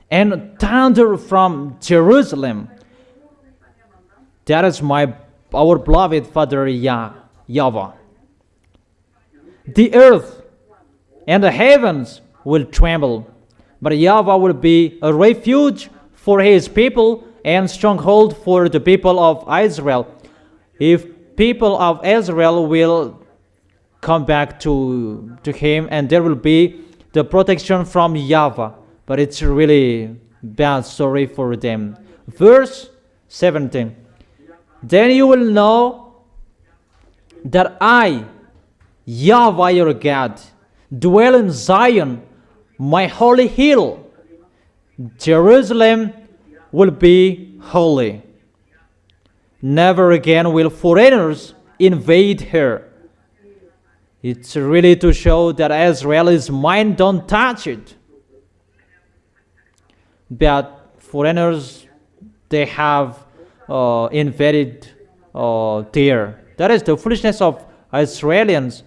and thunder from Jerusalem. That is our beloved Father YAHVAH. The earth and the heavens will tremble, but YAHVAH will be a refuge for his people and stronghold for the people of Israel. If people of Israel will come back to him, and there will be the protection from YAHVAH. But it's a really bad story for them. Verse 17. Then you will know that I, YAHVAH your God, dwell in Zion, my holy hill. Jerusalem will be holy. Never again will foreigners invade her. It's really to show that Israel is mine, don't touch it. But foreigners, they have invaded there. That is the foolishness of Israelians.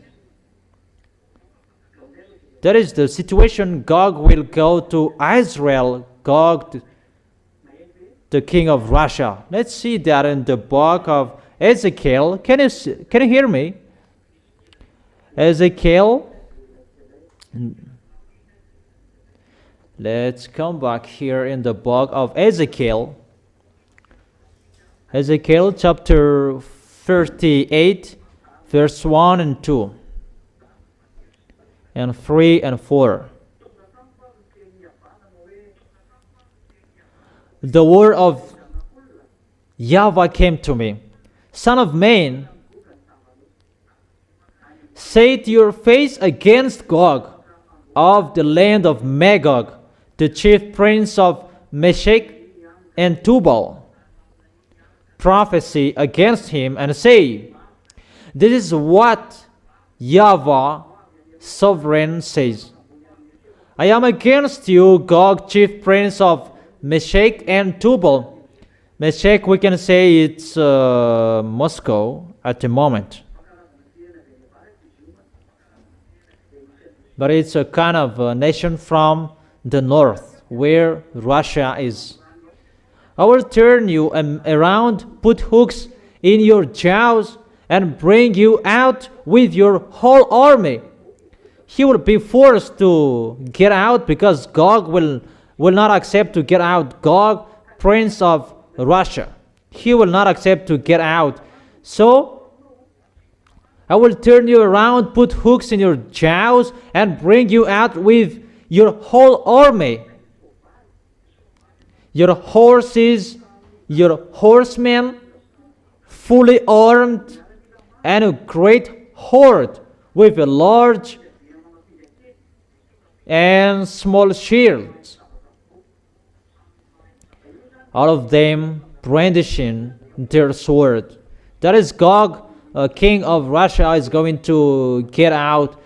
That is the situation. Gog will go to Israel. Gog, the king of Russia. Let's see that in the book of Ezekiel. Can you hear me? Ezekiel. Let's come back here in the book of Ezekiel. Ezekiel chapter 38, verse 1 and 2, and 3 and 4. The word of YAHVAH came to me. Son of man, set your face against Gog of the land of Magog, the chief prince of Meshech and Tubal. Prophesy against him and say, this is what YAHVAH sovereign says. I am against you, Gog, chief prince of Meshech and Tubal. Meshech, we can say it's Moscow at the moment. But it's a kind of a nation from the north, where Russia is. I will turn you around, put hooks in your jaws, and bring you out with your whole army. He will be forced to get out because Gog will not accept to get out. Gog, prince of Russia, he will not accept to get out. So I will turn you around, put hooks in your jaws, and bring you out with your whole army. Your horses, your horsemen, fully armed, and a great horde with a large and small shields. All of them brandishing their sword. That is Gog, king of Russia, is going to get out.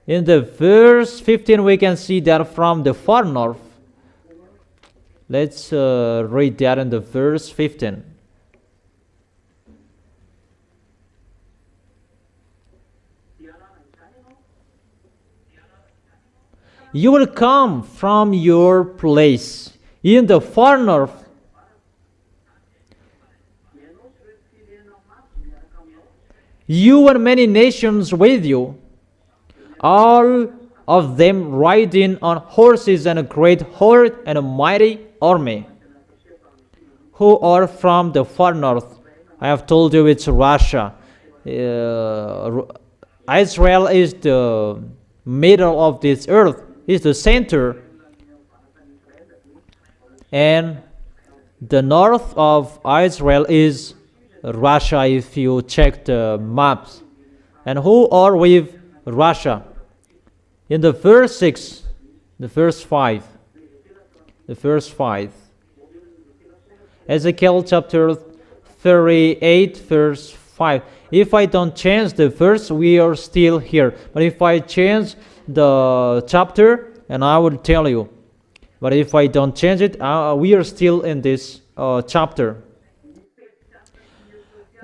In the verse 15, we can see that from the far north. Let's read that in the verse 15. You will come from your place in the far north. You and many nations with you, all of them riding on horses and a great horde and a mighty army, who are from the far north. I have told you it's Russia. Israel is the middle of this earth, is the center, and the north of Israel is Russia, if you check the maps. And who are with Russia? In the verse 6, the verse 5, Ezekiel chapter 38, verse 5. If I don't change the verse, we are still here. But if I change the chapter, and I will tell you. But if I don't change it, we are still in this chapter.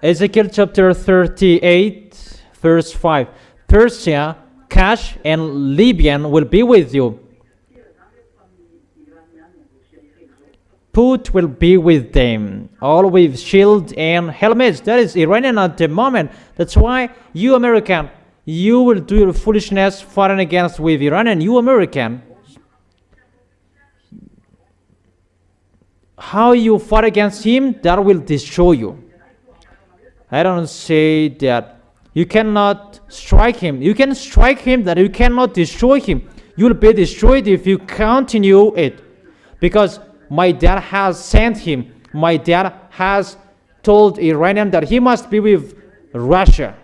Ezekiel chapter 38, verse 5. Persia, Cush, and Libyan will be with you. Put will be with them, all with shield and helmets. That is Iranian at the moment. That's why you American, you will do your foolishness fighting against with Iranian. You American, how you fight against him, that will destroy you. I don't say that you cannot strike him. You can strike him, that you cannot destroy him. You will be destroyed if you continue it. Because my dad has sent him. My dad has told Iranian that he must be with Russia.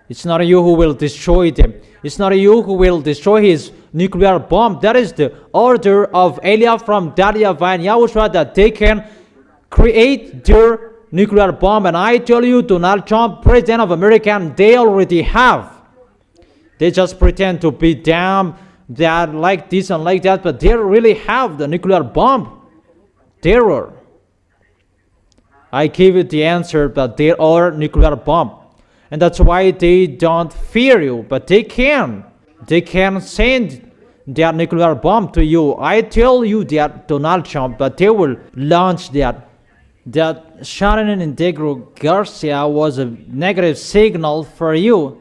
It's not you who will destroy them. It's not you who will destroy his nuclear bomb. That is the order of Eliah from YAHVAH and YAHOSHUA, that they can create their nuclear bomb. And I tell you, Donald Trump, President of America, they already have. They just pretend to be damn that like this and like that, but they really have the nuclear bomb. Terror. I give you the answer, but they are nuclear bomb. And that's why they don't fear you, but they can. They can send their nuclear bomb to you. I tell you that Donald Trump, but they will launch that. That Sharon and Integro Garcia was a negative signal for you.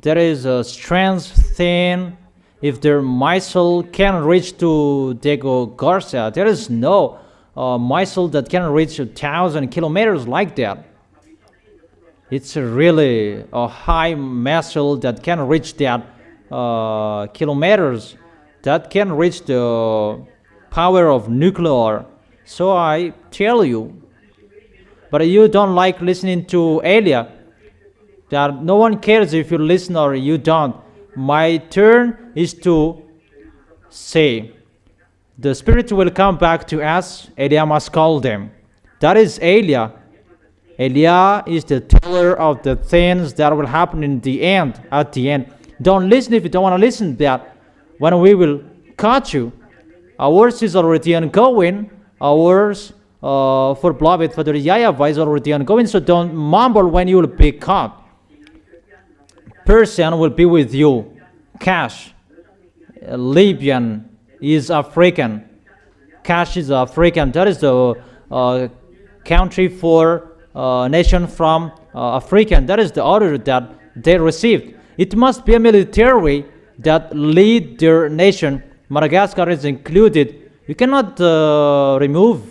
There is a strange thing. If their missile can reach to Diego Garcia, there is no missile that can reach 1,000 kilometers like that. It's really a high missile that can reach that kilometers, that can reach the power of nuclear. So I tell you, but you don't like listening to Elia, that no one cares if you listen or you don't. My turn is to say, the Spirit will come back to us, Elia must call them. That is Elia. Elia is the teller of the things that will happen in the end, at the end. Don't listen if you don't want to listen to that. When we will catch you, ours is already ongoing. Ours for beloved, for the YAHVAH is already ongoing, so don't mumble when you will be caught. Persian will be with you. Cush, Libyan is African. Cush is African. That is the country for nation from African. That is the order that they received. It must be a military that lead their nation. Madagascar is included. You cannot remove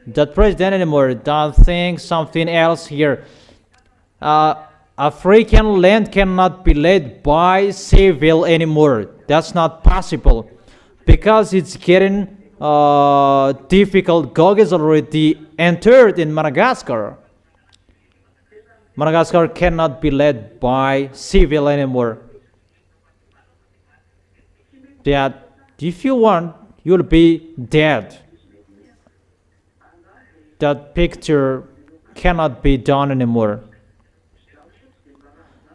that president anymore. Don't think something else here. African land cannot be led by civil anymore. That's not possible because it's getting difficult. Gog is already entered in Madagascar. Madagascar cannot be led by civil anymore. That if you want, you'll be dead. that picture cannot be done anymore.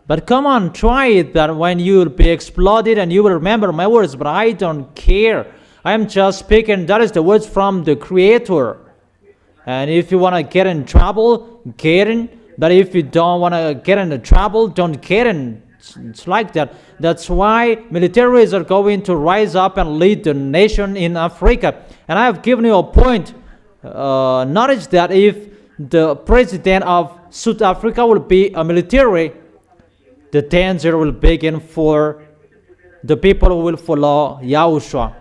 But come on, try it, that when you will be exploded and you will remember my words, but I don't care. I am just speaking, that is the words from the Creator. And if you want to get in trouble, get in. But if you don't want to get into trouble, don't get in. It's like that. That's why militaries are going to rise up and lead the nation in Africa. And I have given you a point. Notice that if the president of South Africa will be a military, the danger will begin for the people who will follow Yahushua.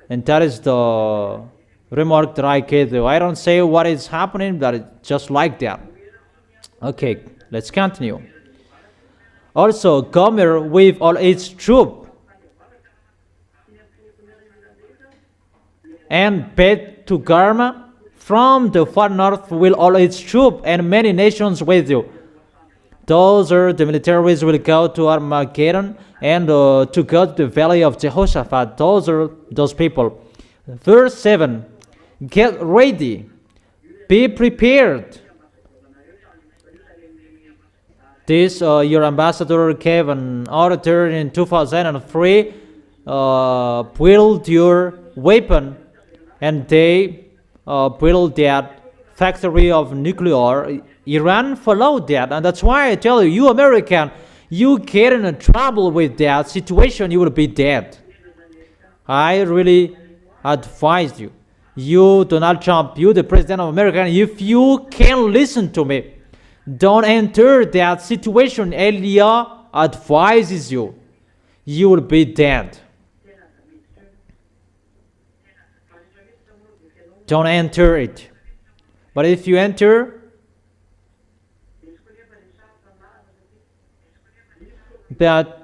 And that is the remark that I gave you. I don't say what is happening, but it's just like that. Okay, let's continue. Also, Gomer with all its troops, and Bet to Garma from the far north will all its troops, and many nations with you. Those are the militaries will go to Armageddon and to go to the valley of Jehoshaphat. Those are those people. Verse 7. Get ready. Be prepared. This, your ambassador gave an orator in 2003. Build your weapon. And they build that factory of nuclear. Iran followed that, and that's why I tell you, you American, you get in trouble with that situation, you will be dead. I really advise you. You, Donald Trump, you, the President of America, if you can listen to me, don't enter that situation. Elia advises you. You will be dead. Don't enter it. But if you enter, that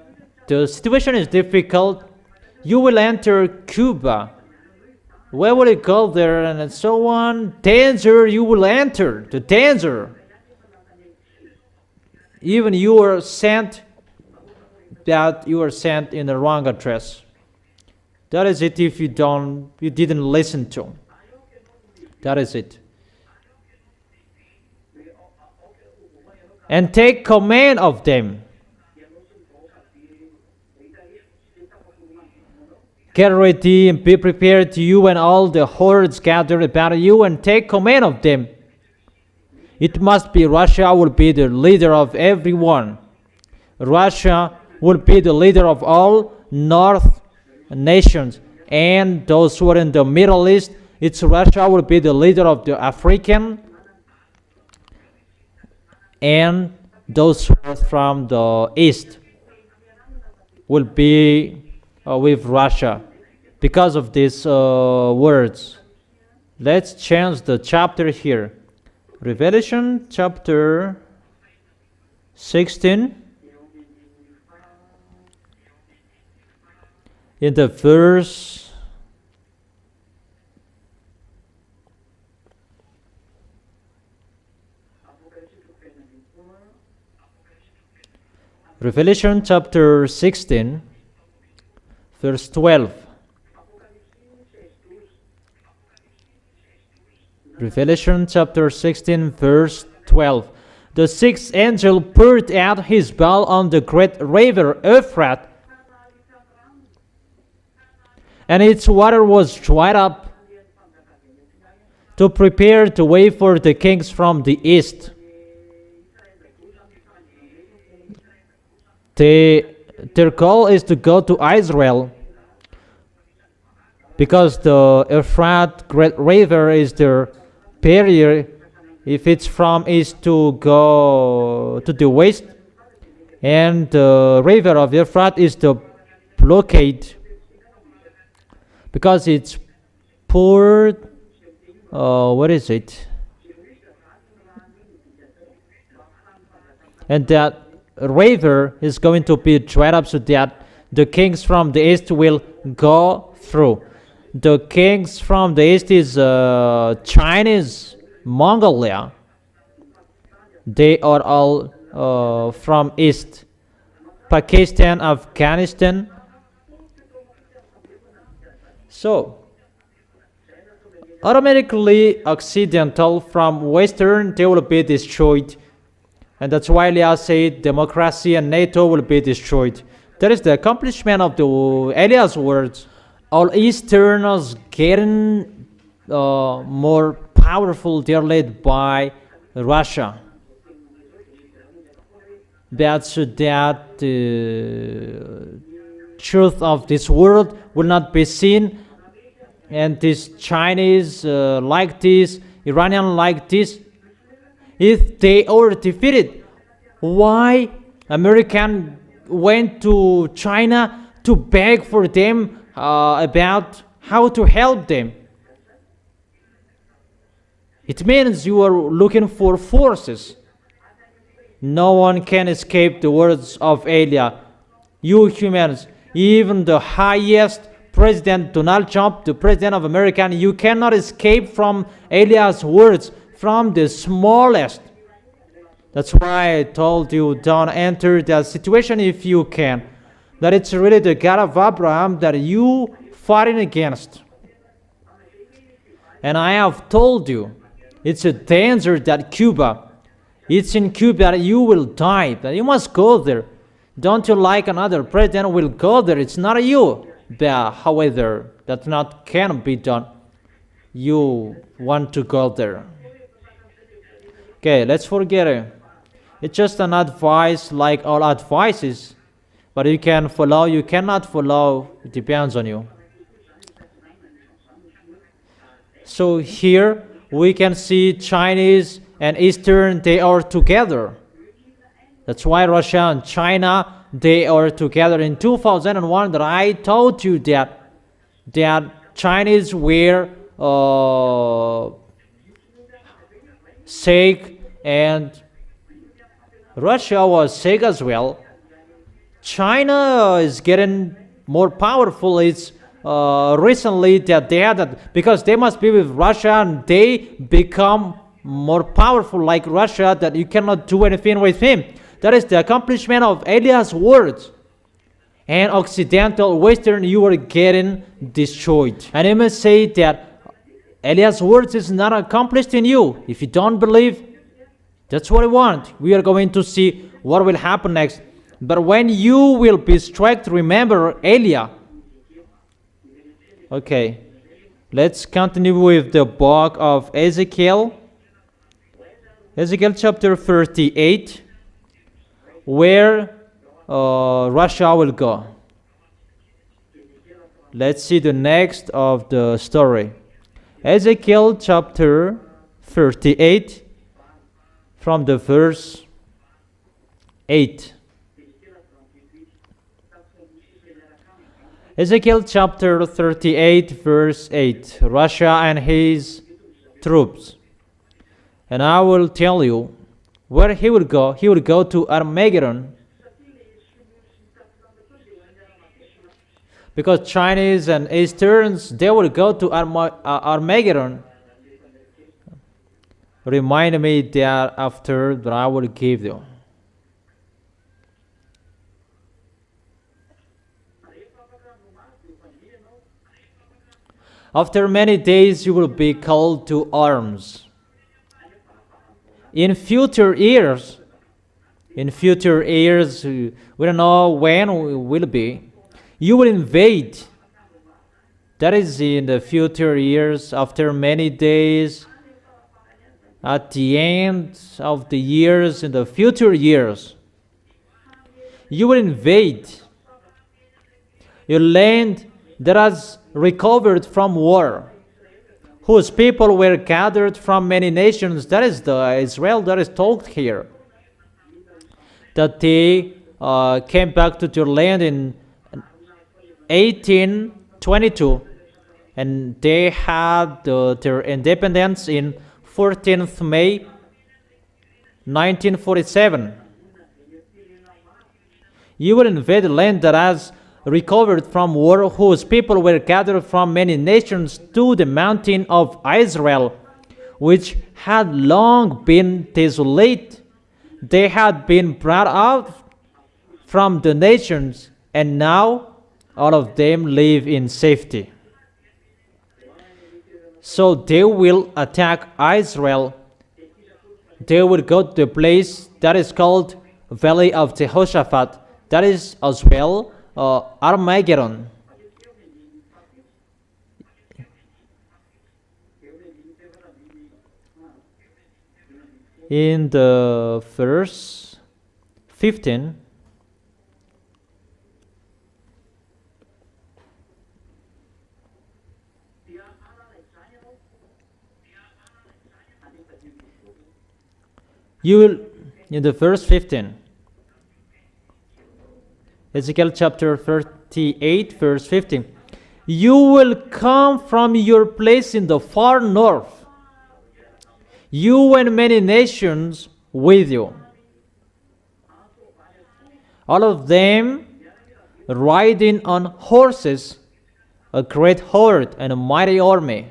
the situation is difficult, you will enter Cuba. Where will you go there and so on? Danger, you will enter. The danger. Even you are sent, that you are sent in the wrong address. That is it if you didn't listen to. That is it. And take command of them. Get ready and be prepared, you and all the hordes gathered about you, and take command of them. It must be Russia will be the leader of everyone. Russia will be the leader of all North nations. And those who are in the Middle East, it's Russia will be the leader of the African. And those who are from the East will be with Russia. Because of these words, let's change the chapter here. Revelation chapter 16. In the verse Revelation chapter 16, verse 12. Revelation chapter 16, verse 12. The sixth angel poured out his bowl on the great river Euphrates, and its water was dried up, to prepare the way for the kings from the east. Their goal is to go to Israel, because the Euphrates great river is their barrier. If it's from east to go to the west, and the river of Euphrates is the blockade, because it's poured. What is it? And that river is going to be dried up so that the kings from the east will go through. The kings from the east is Chinese, Mongolia. They are all from east. Pakistan, Afghanistan. So, automatically Occidental from Western, they will be destroyed. And that's why Elias said democracy and NATO will be destroyed. That is the accomplishment of the Elias words. All Easterners getting more powerful. They're led by Russia. That's that the truth of this world will not be seen, and this Chinese like this, Iranian like this. If they are defeated, why American went to China to beg for them about how to help them? It means you are looking for forces. No one can escape the words of Elia. You humans, even the highest President Donald Trump, the President of America, you cannot escape from Elia's words, from the smallest. That's why I told you, don't enter that situation if you can. That it's really the God of Abraham that you fighting against. And I have told you, it's a danger that Cuba, it's in Cuba that you will die, that you must go there. Don't you like another president will go there? It's not you. But however, that not can be done. You want to go there. Okay, let's forget it. It's just an advice like all advices. But you can follow, you cannot follow. It depends on you. So here we can see Chinese and Eastern, they are together. That's why Russia and China, they are together. In 2001, that I told you that Chinese were sick and Russia was sick as well. China is getting more powerful. It's recently that they had that because they must be with Russia and they become more powerful like Russia, that you cannot do anything with him. That is the accomplishment of Elias' words. And Occidental, Western, you are getting destroyed. And I must say that Elias' words is not accomplished in you. If you don't believe, that's what I want. We are going to see what will happen next. But when you will be struck, remember Elia. Okay, let's continue with the book of Ezekiel. Ezekiel chapter 38, where Russia will go. Let's see the next of the story. Ezekiel chapter 38, from the verse 8. Ezekiel chapter 38, verse 8. Russia and his troops. And I will tell you where he will go. He will go to Armageddon. Because Chinese and Easterns, they will go to Armageddon. Remind me that after that I will give you. After many days you will be called to arms. In future years, we don't know when we will be, you will invade. That is in the future years, after many days, at the end of the years, in the future years, you will invade your land that has recovered from war, whose people were gathered from many nations. That is the Israel that is talked here. That they came back to their land in 1822, and they had their independence in 14th May 1947. You will invade the land that has recovered from war, whose people were gathered from many nations to the mountain of Israel, which had long been desolate. They had been brought out from the nations, and now all of them live in safety. So they will attack Israel. They will go to the place that is called Valley of Jehoshaphat. That is as well Armageddon. In the verse 15, you will, in the verse 15, Ezekiel chapter 38, verse 15, you will come from your place in the far north, you and many nations with you, all of them riding on horses, a great horde and a mighty army.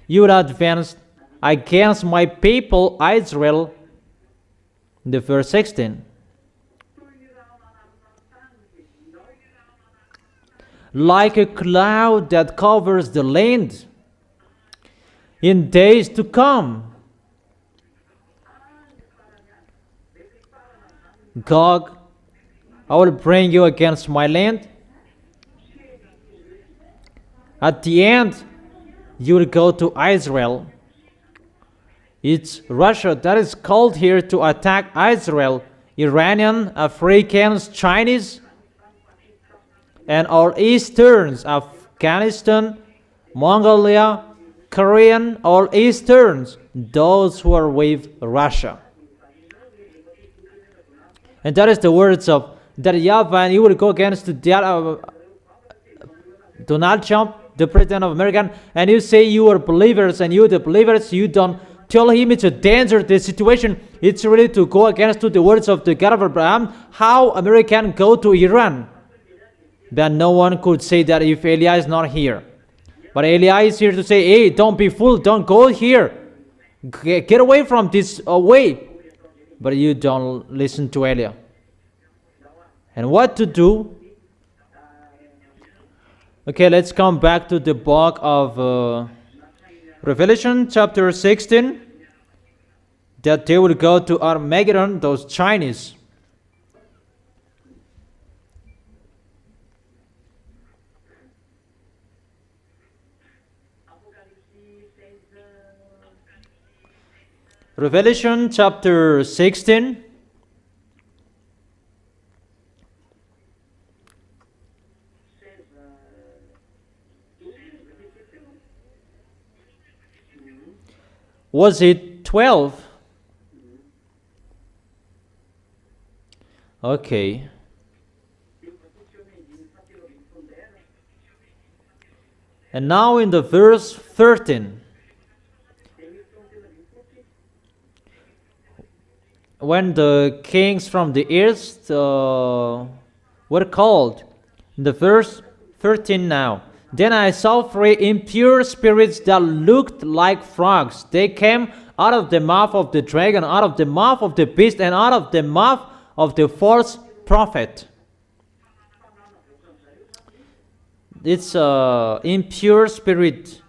You will advance against my people Israel. In the verse 16, like a cloud that covers the land in days to come. Gog, I will bring you against my land. At the end, you will go to Israel. It's Russia that is called here to attack Israel. Iranian, Africans, Chinese, and all Easterns, Afghanistan, Mongolia, Korean, all Easterns, those who are with Russia. And that is the words of that YAHVAH, and he will go against Donald Trump, the president of America, and you say you are believers, and you the believers, you don't tell him it's a danger, the situation. It's really to go against the words of the God of Abraham. How American go to Iran? But no one could say that if Eliah is not here. But Eliah is here to say, hey, don't be fooled, don't go here. Get away from this way. But you don't listen to Eliah. And what to do? Okay, let's come back to the book of Revelation chapter 16. That they will go to Armageddon, those Chinese. Revelation chapter 16. Was it 12? Okay. And now in the verse 13. When the kings from the east were called, in the verse 13 now, then I saw three impure spirits that looked like frogs. They came out of the mouth of the dragon, out of the mouth of the beast, and out of the mouth of the false prophet. It's impure spirit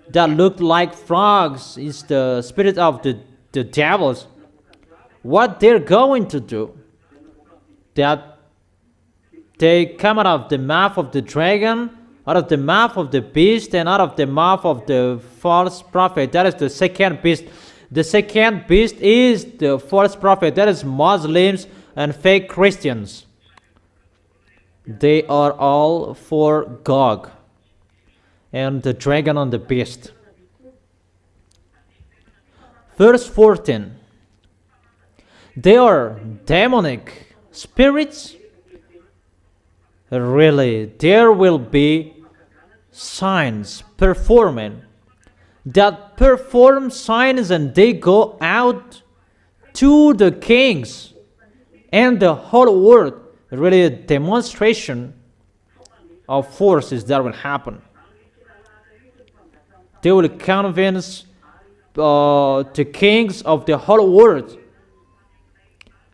that looked like frogs. It's the spirit of the devils. What they're going to do, that they come out of the mouth of the dragon, out of the mouth of the beast, and out of the mouth of the false prophet. That is the second beast. The second beast is the false prophet. That is Muslims and fake Christians. They are all for Gog and the dragon and the beast. Verse 14. They are demonic spirits. Really, there will be signs performing that perform signs, and they go out to the kings and the whole world. Really, a demonstration of forces that will happen. They will convince the kings of the whole world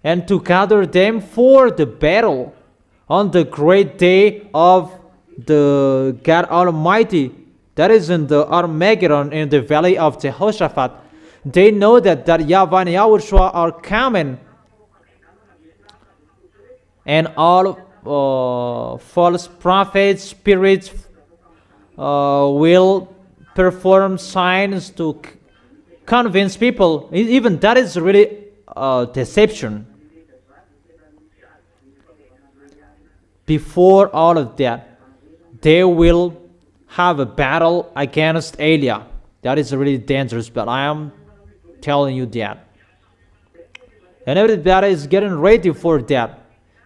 and to gather them for the battle on the great day of the God Almighty, That is in the Armageddon in the valley of Jehoshaphat. They know that YAHVAH and YAHOSHUA are coming, and all false prophets, spirits will perform signs to convince people. Even that is really deception. Before all of that, they will have a battle against Elia. That is really dangerous, but I am telling you that. And everybody is getting ready for that.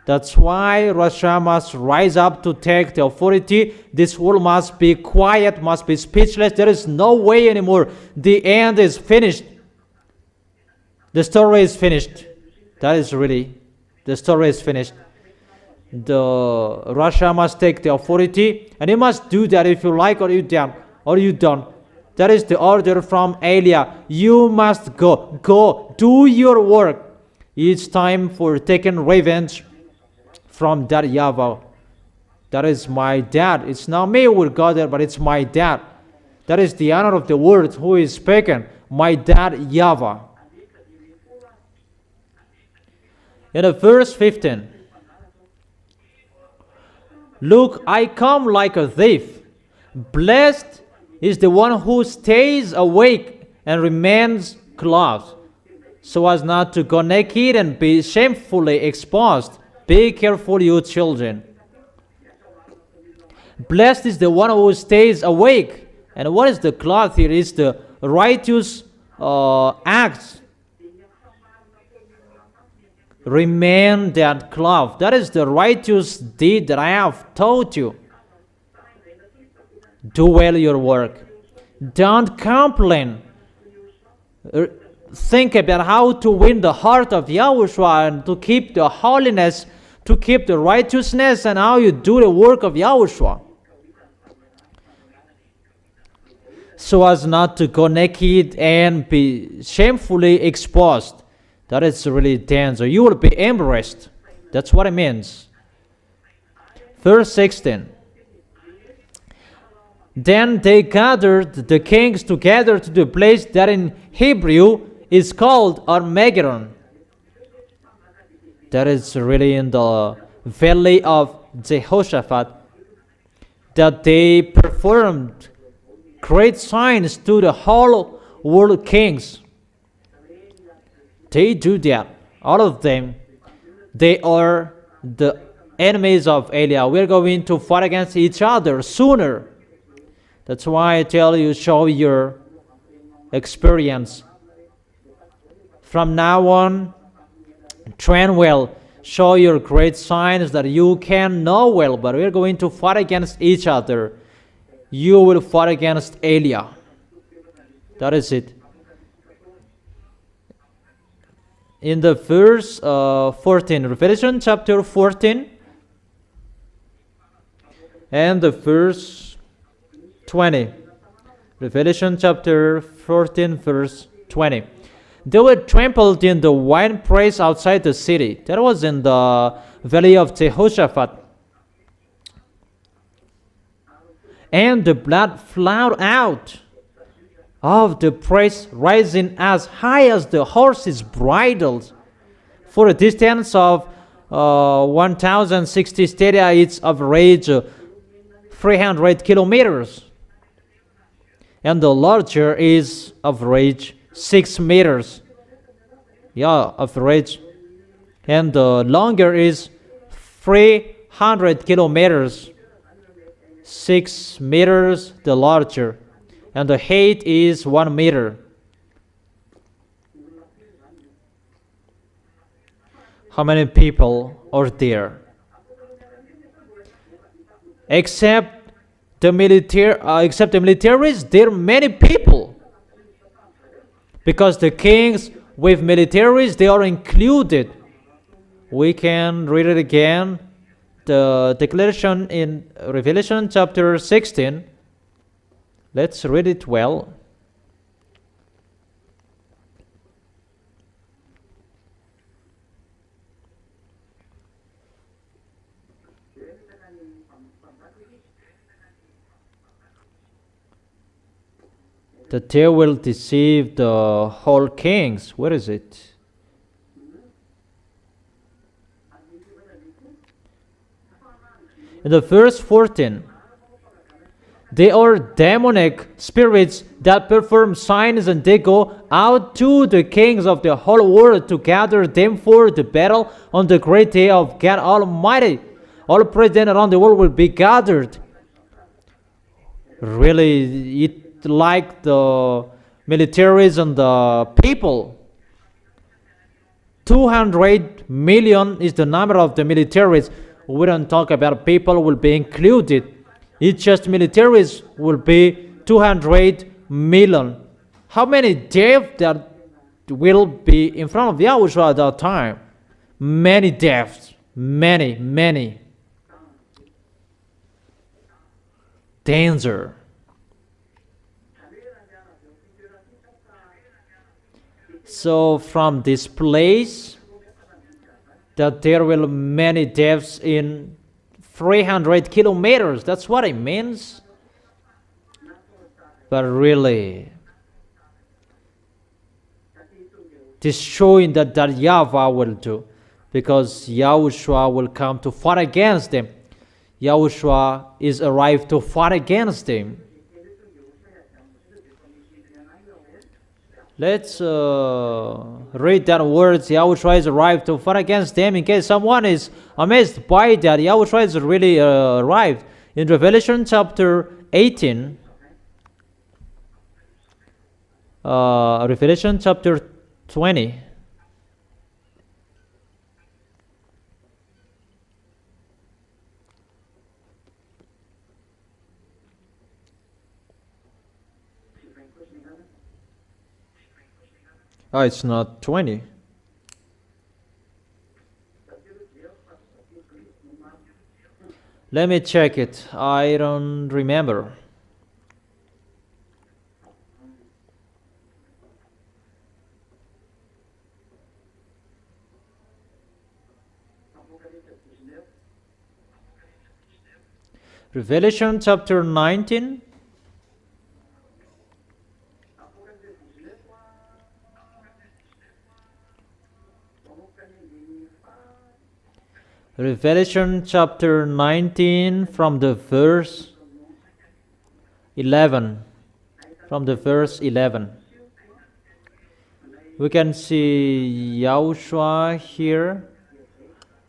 That's why Russia must rise up to take the authority. This world must be quiet, must be speechless. There is no way anymore. The end is finished. The story is finished. That is really, the story is finished. Russia must take the authority, and you must do that if you like or you don't. That is the order from Elia. You must go, do your work. It's time for taking revenge from that YAHVAH. That is my dad. It's not me who will go there, but it's my dad. That is the honor of the word who is speaking. My dad, YAHVAH. In verse 15, look, I come like a thief. Blessed is the one who stays awake and remains clothed, so as not to go naked and be shamefully exposed. Be careful, you children. Blessed is the one who stays awake. And what is the cloth here? Is the righteous acts. Remain that cloth. That is the righteous deed that I have taught you. Do well your work. Don't complain. Think about how to win the heart of YAHOSHUA and to keep the holiness, to keep the righteousness, and how you do the work of YAHOSHUA, so as not to go naked and be shamefully exposed. That is really danger. You will be embarrassed. That's what it means. Verse 16. Then they gathered the kings together to the place that in Hebrew is called Armageddon. That is really in the valley of Jehoshaphat, that they performed great signs to the whole world kings. They do that. All of them. They are the enemies of Elia. We're going to fight against each other sooner. That's why I tell you, show your experience. From now on, train well. Show your great signs that you can know well. But we're going to fight against each other. You will fight against Elia. That is it. In the verse 14, Revelation chapter 14, and the verse 20. Revelation chapter 14, verse 20. They were trampled in the winepress outside the city. That was in the valley of Jehoshaphat. And the blood flowed out of the press, rising as high as the horses' bridles, for a distance of 1,060 stadia, its average 300 kilometers. And the larger is average 6 meters. Yeah, average. And the longer is 300 kilometers. 6 meters the larger. And the height is 1 meter. How many people are there? Except the militaries, there are many people. Because the kings with militaries, they are included. We can read it again. The declaration in Revelation chapter 16. Let's read it well. that they will deceive the whole kings. Where is it? In the verse 14, they are demonic spirits that perform signs, and they go out to the kings of the whole world to gather them for the battle on the great day of God Almighty. All presidents around the world will be gathered. Really, it like the militaries and the people. 200 million is the number of the militaries. We don't talk about people will be included. It's just militaries will be 200 million. How many deaths that will be in front of Yahushua at that time? Many deaths. Many. Danger. So from this place, that there will be many deaths in 300 kilometers. That's what it means. But really, destroying that YAHVAH will do, because Yahushua will come to fight against them. Yahushua is arrived to fight against them. Let's read that words. Yahushua is arrived to fight against them. In case someone is amazed by that, Yahushua is really arrived. In Revelation chapter 18, Revelation chapter 20, oh, it's not 20. Let me check it. I don't remember. Revelation chapter 19. Revelation chapter 19 from the verse 11. From the verse 11. We can see Yahushua here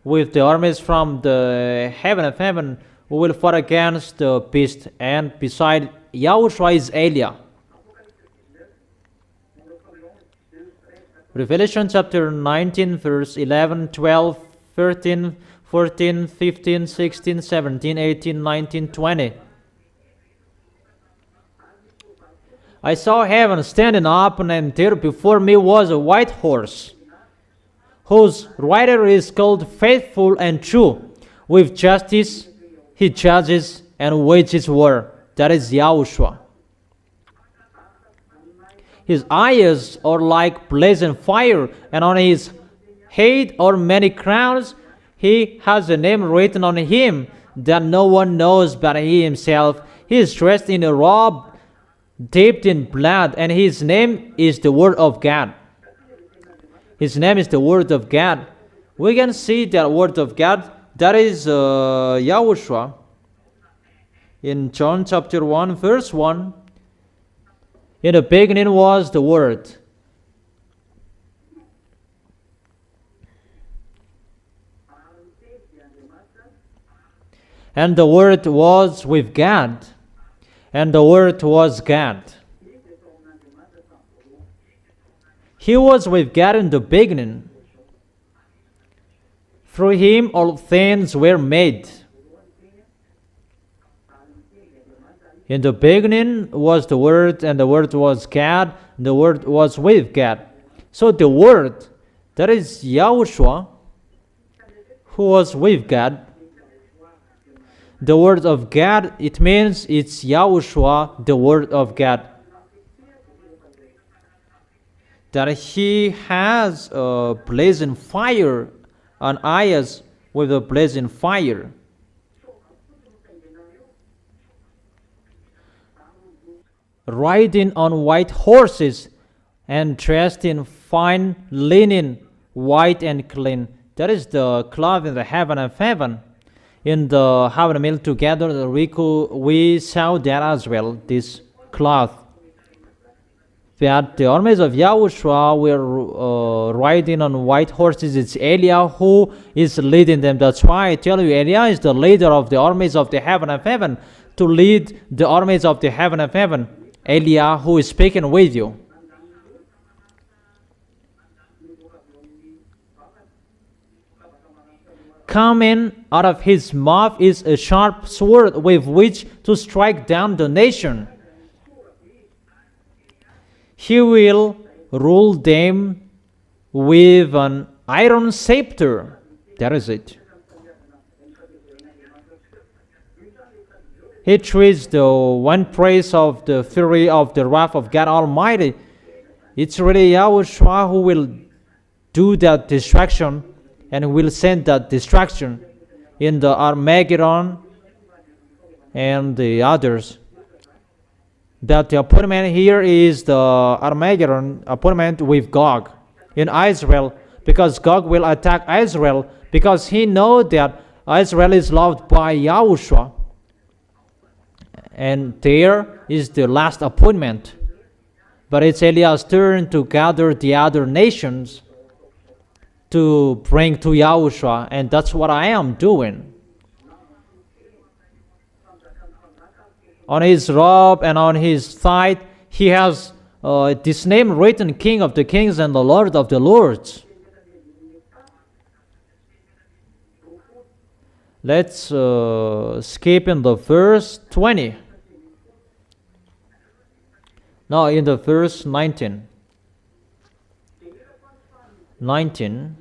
with the armies from the heaven of heaven who will fight against the beast, and beside Yahushua is Eliah. Revelation chapter 19 verse 11, 12, 13, 14, 15, 16, 17, 18, 19, 20. I saw heaven standing up, and there before me was a white horse, whose rider is called Faithful and True. With justice he judges and wages war. That is Yahushua. His eyes are like blazing fire, and on his head are many crowns. He has a name written on him that no one knows but he himself. He is dressed in a robe dipped in blood, and his name is the Word of God. His name is the Word of God. We can see that Word of God, that is Yahushua. In John chapter 1 verse 1, in the beginning was the Word. And the Word was with God, and the Word was God. He was with God in the beginning. Through him all things were made. In the beginning was the Word, and the Word was God, and the Word was with God. So the Word, that is Yahushua, who was with God. The Word of God, it means it's Yahushua, the Word of God. That he has a blazing fire, and eyes with a blazing fire. riding on white horses and dressed in fine linen, white and clean. That is the cloth in the heaven of heaven. In the heaven meal together, we saw that as well, this cloth. That the armies of Yahushua were riding on white horses. It's Eliah who is leading them. That's why I tell you, Eliah is the leader of the armies of the heaven of heaven, to lead the armies of the heaven of heaven. Eliah who is speaking with you. Coming out of his mouth is a sharp sword with which to strike down the nation. He will rule them with an iron scepter. That is it. He treats the one praise of the fury of the wrath of God Almighty. It's really Yahushua who will do that destruction and will send that destruction in the Armageddon and the others. That the appointment here is the Armageddon appointment with Gog in Israel, because Gog will attack Israel because he knows that Israel is loved by Yahushua. And there is the last appointment. But it's Eliah's turn to gather the other nations to bring to Yahushua, and that's what I am doing. On his robe and on his thigh, he has this name written, King of the Kings and the Lord of the Lords. Let's skip in the verse 20. No, in the verse 19. 19.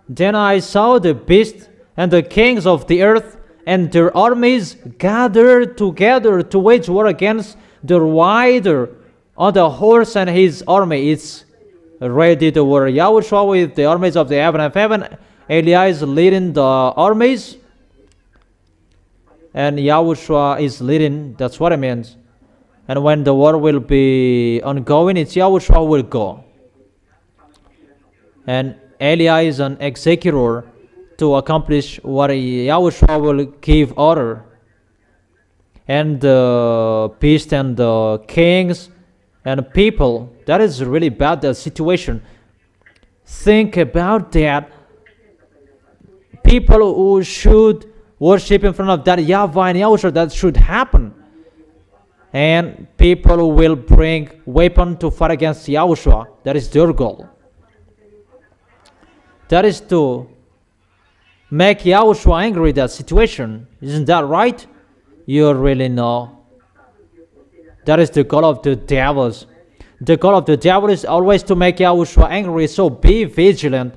Then I saw the beast and the kings of the earth and their armies gathered together to wage war against the rider on the horse and his army. It's ready to war. Yahushua with the armies of the heaven of heaven. Eliah is leading the armies, and Yahushua is leading. That's what it means. And when the war will be ongoing, it's Yahushua who will go. And Eliah is an executor to accomplish what Yahushua will give order. And the beast and the kings and people, that is really bad, that situation. Think about that. People who should worship in front of that YAHVAH and YAHOSHUAH, that should happen. And people who will bring weapon to fight against Yahushua, that is their goal. That is to make Yahushua angry, that situation. Isn't that right? You really know. That is the goal of the devils. The goal of the devil is always to make Yahushua angry, so be vigilant.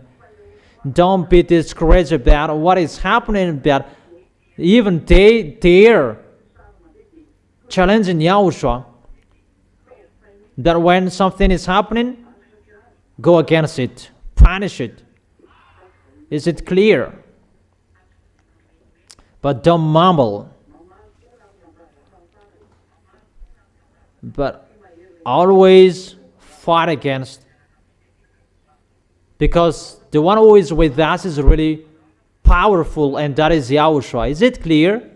Don't be discouraged about what is happening, that even they dare challenging Yahushua. That when something is happening, go against it, punish it. Is it clear? But don't mumble. But always fight against. Because the one who is with us is really powerful, and that is Yahushua. Is it clear?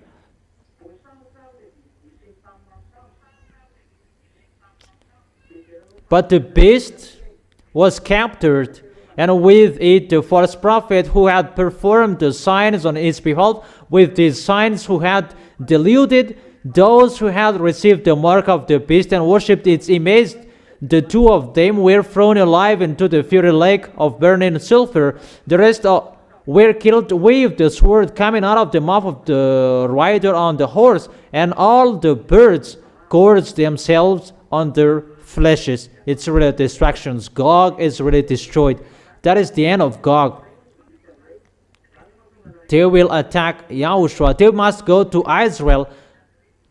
But the beast was captured, and with it the false prophet who had performed the signs on his behalf, with these signs who had deluded those who had received the mark of the beast and worshipped its image. The two of them were thrown alive into the fiery lake of burning sulfur. The rest were killed with the sword coming out of the mouth of the rider on the horse, and all the birds gorged themselves on their fleshes. It's really distractions. Gog is really destroyed. That is the end of Gog. They will attack Yahushua. They must go to Israel.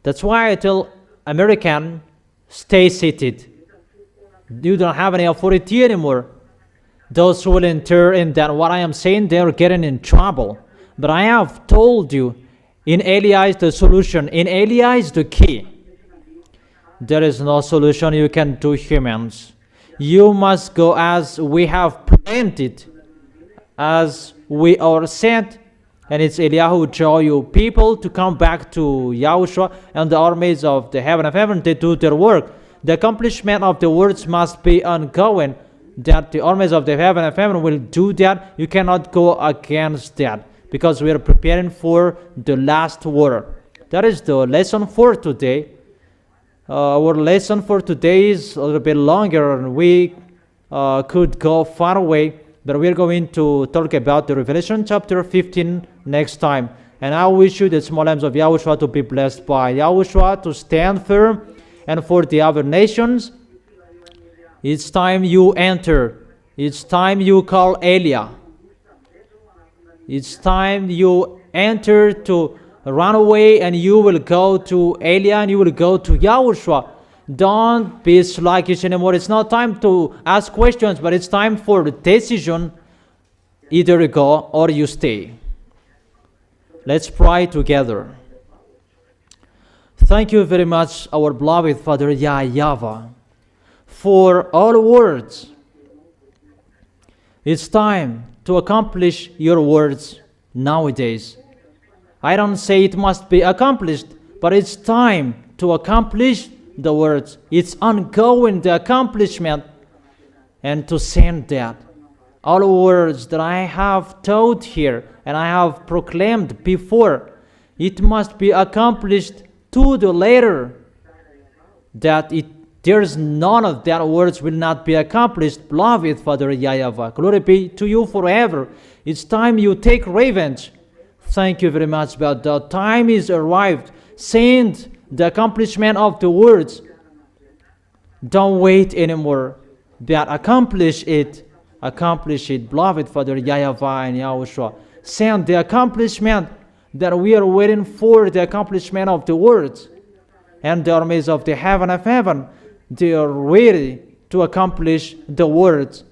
That's why I tell American, stay seated. You don't have any authority anymore. Those who will enter in that what I am saying, they are getting in trouble. But I have told you, in Eliah is the solution. In Eliah is the key. There is no solution you can do, humans. You must go as we have planned it, as we are sent. And it's Eliyahu who draw you people to come back to Yahushua, and the armies of the heaven of heaven, they do their work. The accomplishment of the words must be ongoing, that the armies of the heaven of heaven will do that. You cannot go against that, because we are preparing for the last war. That is the lesson for today. Our lesson for today is a little bit longer, and we could go far away, but we're going to talk about the Revelation chapter 15 next time. And I wish you, the small lambs of Yahushua, to be blessed by Yahushua, to stand firm. And for the other nations, it's time you enter. It's time you call Elia. It's time you enter to run away, and you will go to Elia, and you will go to Yahushua. Don't be sluggish anymore. It's not time to ask questions, but it's time for the decision. Either you go or you stay. Let's pray together. Thank you very much, our beloved Father YAHVAH, for all words. It's time to accomplish your words nowadays. I don't say it must be accomplished, but it's time to accomplish the words. It's ongoing, the accomplishment, and to send that. All words that I have taught here and I have proclaimed before, it must be accomplished to the letter, that there's none of that words will not be accomplished. Beloved Father YAHVAH, glory be to you forever. It's time you take revenge. Thank you very much, but the time is arrived. Send the accomplishment of the words. Don't wait anymore, but accomplish it. Accomplish it, beloved Father YAHVAH and Yahushua. Send the accomplishment that we are waiting for, the accomplishment of the words. And the armies of the heaven of heaven, they are ready to accomplish the words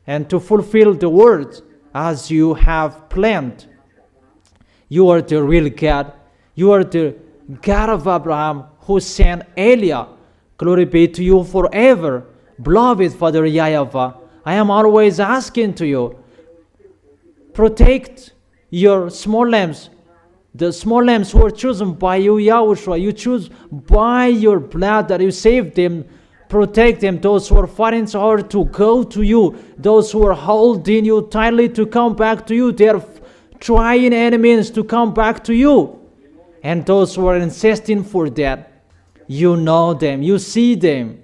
and to fulfill the words as you have planned. You are the real God. You are the God of Abraham who sent Elia. Glory be to you forever. Beloved Father YAHVAH, I am always asking to you, protect your small lambs, the small lambs who are chosen by you, Yahushua. You choose by your blood that you save them. Protect them, those who are fighting so hard to go to you, those who are holding you tightly to come back to you. They are trying enemies to come back to you. And those who are insisting for that, you know them, you see them.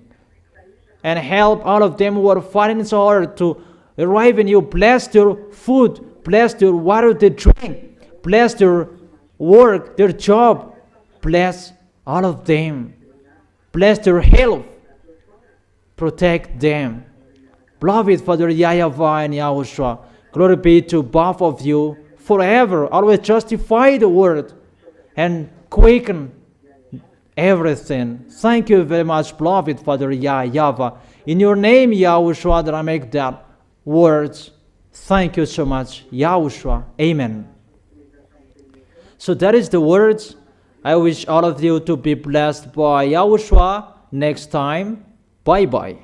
And help all of them who are fighting so hard to arrive in you. Bless their food, bless their water they drink, bless their work, their job. Bless all of them. Bless their health. Protect them. Beloved Father YAHVAH and Yahushua, glory be to both of you forever. Always justify the word and quicken everything. Thank you very much, beloved Father YAHVAH. In your name, Yahushua, that I make that words. Thank you so much, Yahushua. Amen. So that is the words. I wish all of you to be blessed by Yahushua next time. Bye-bye.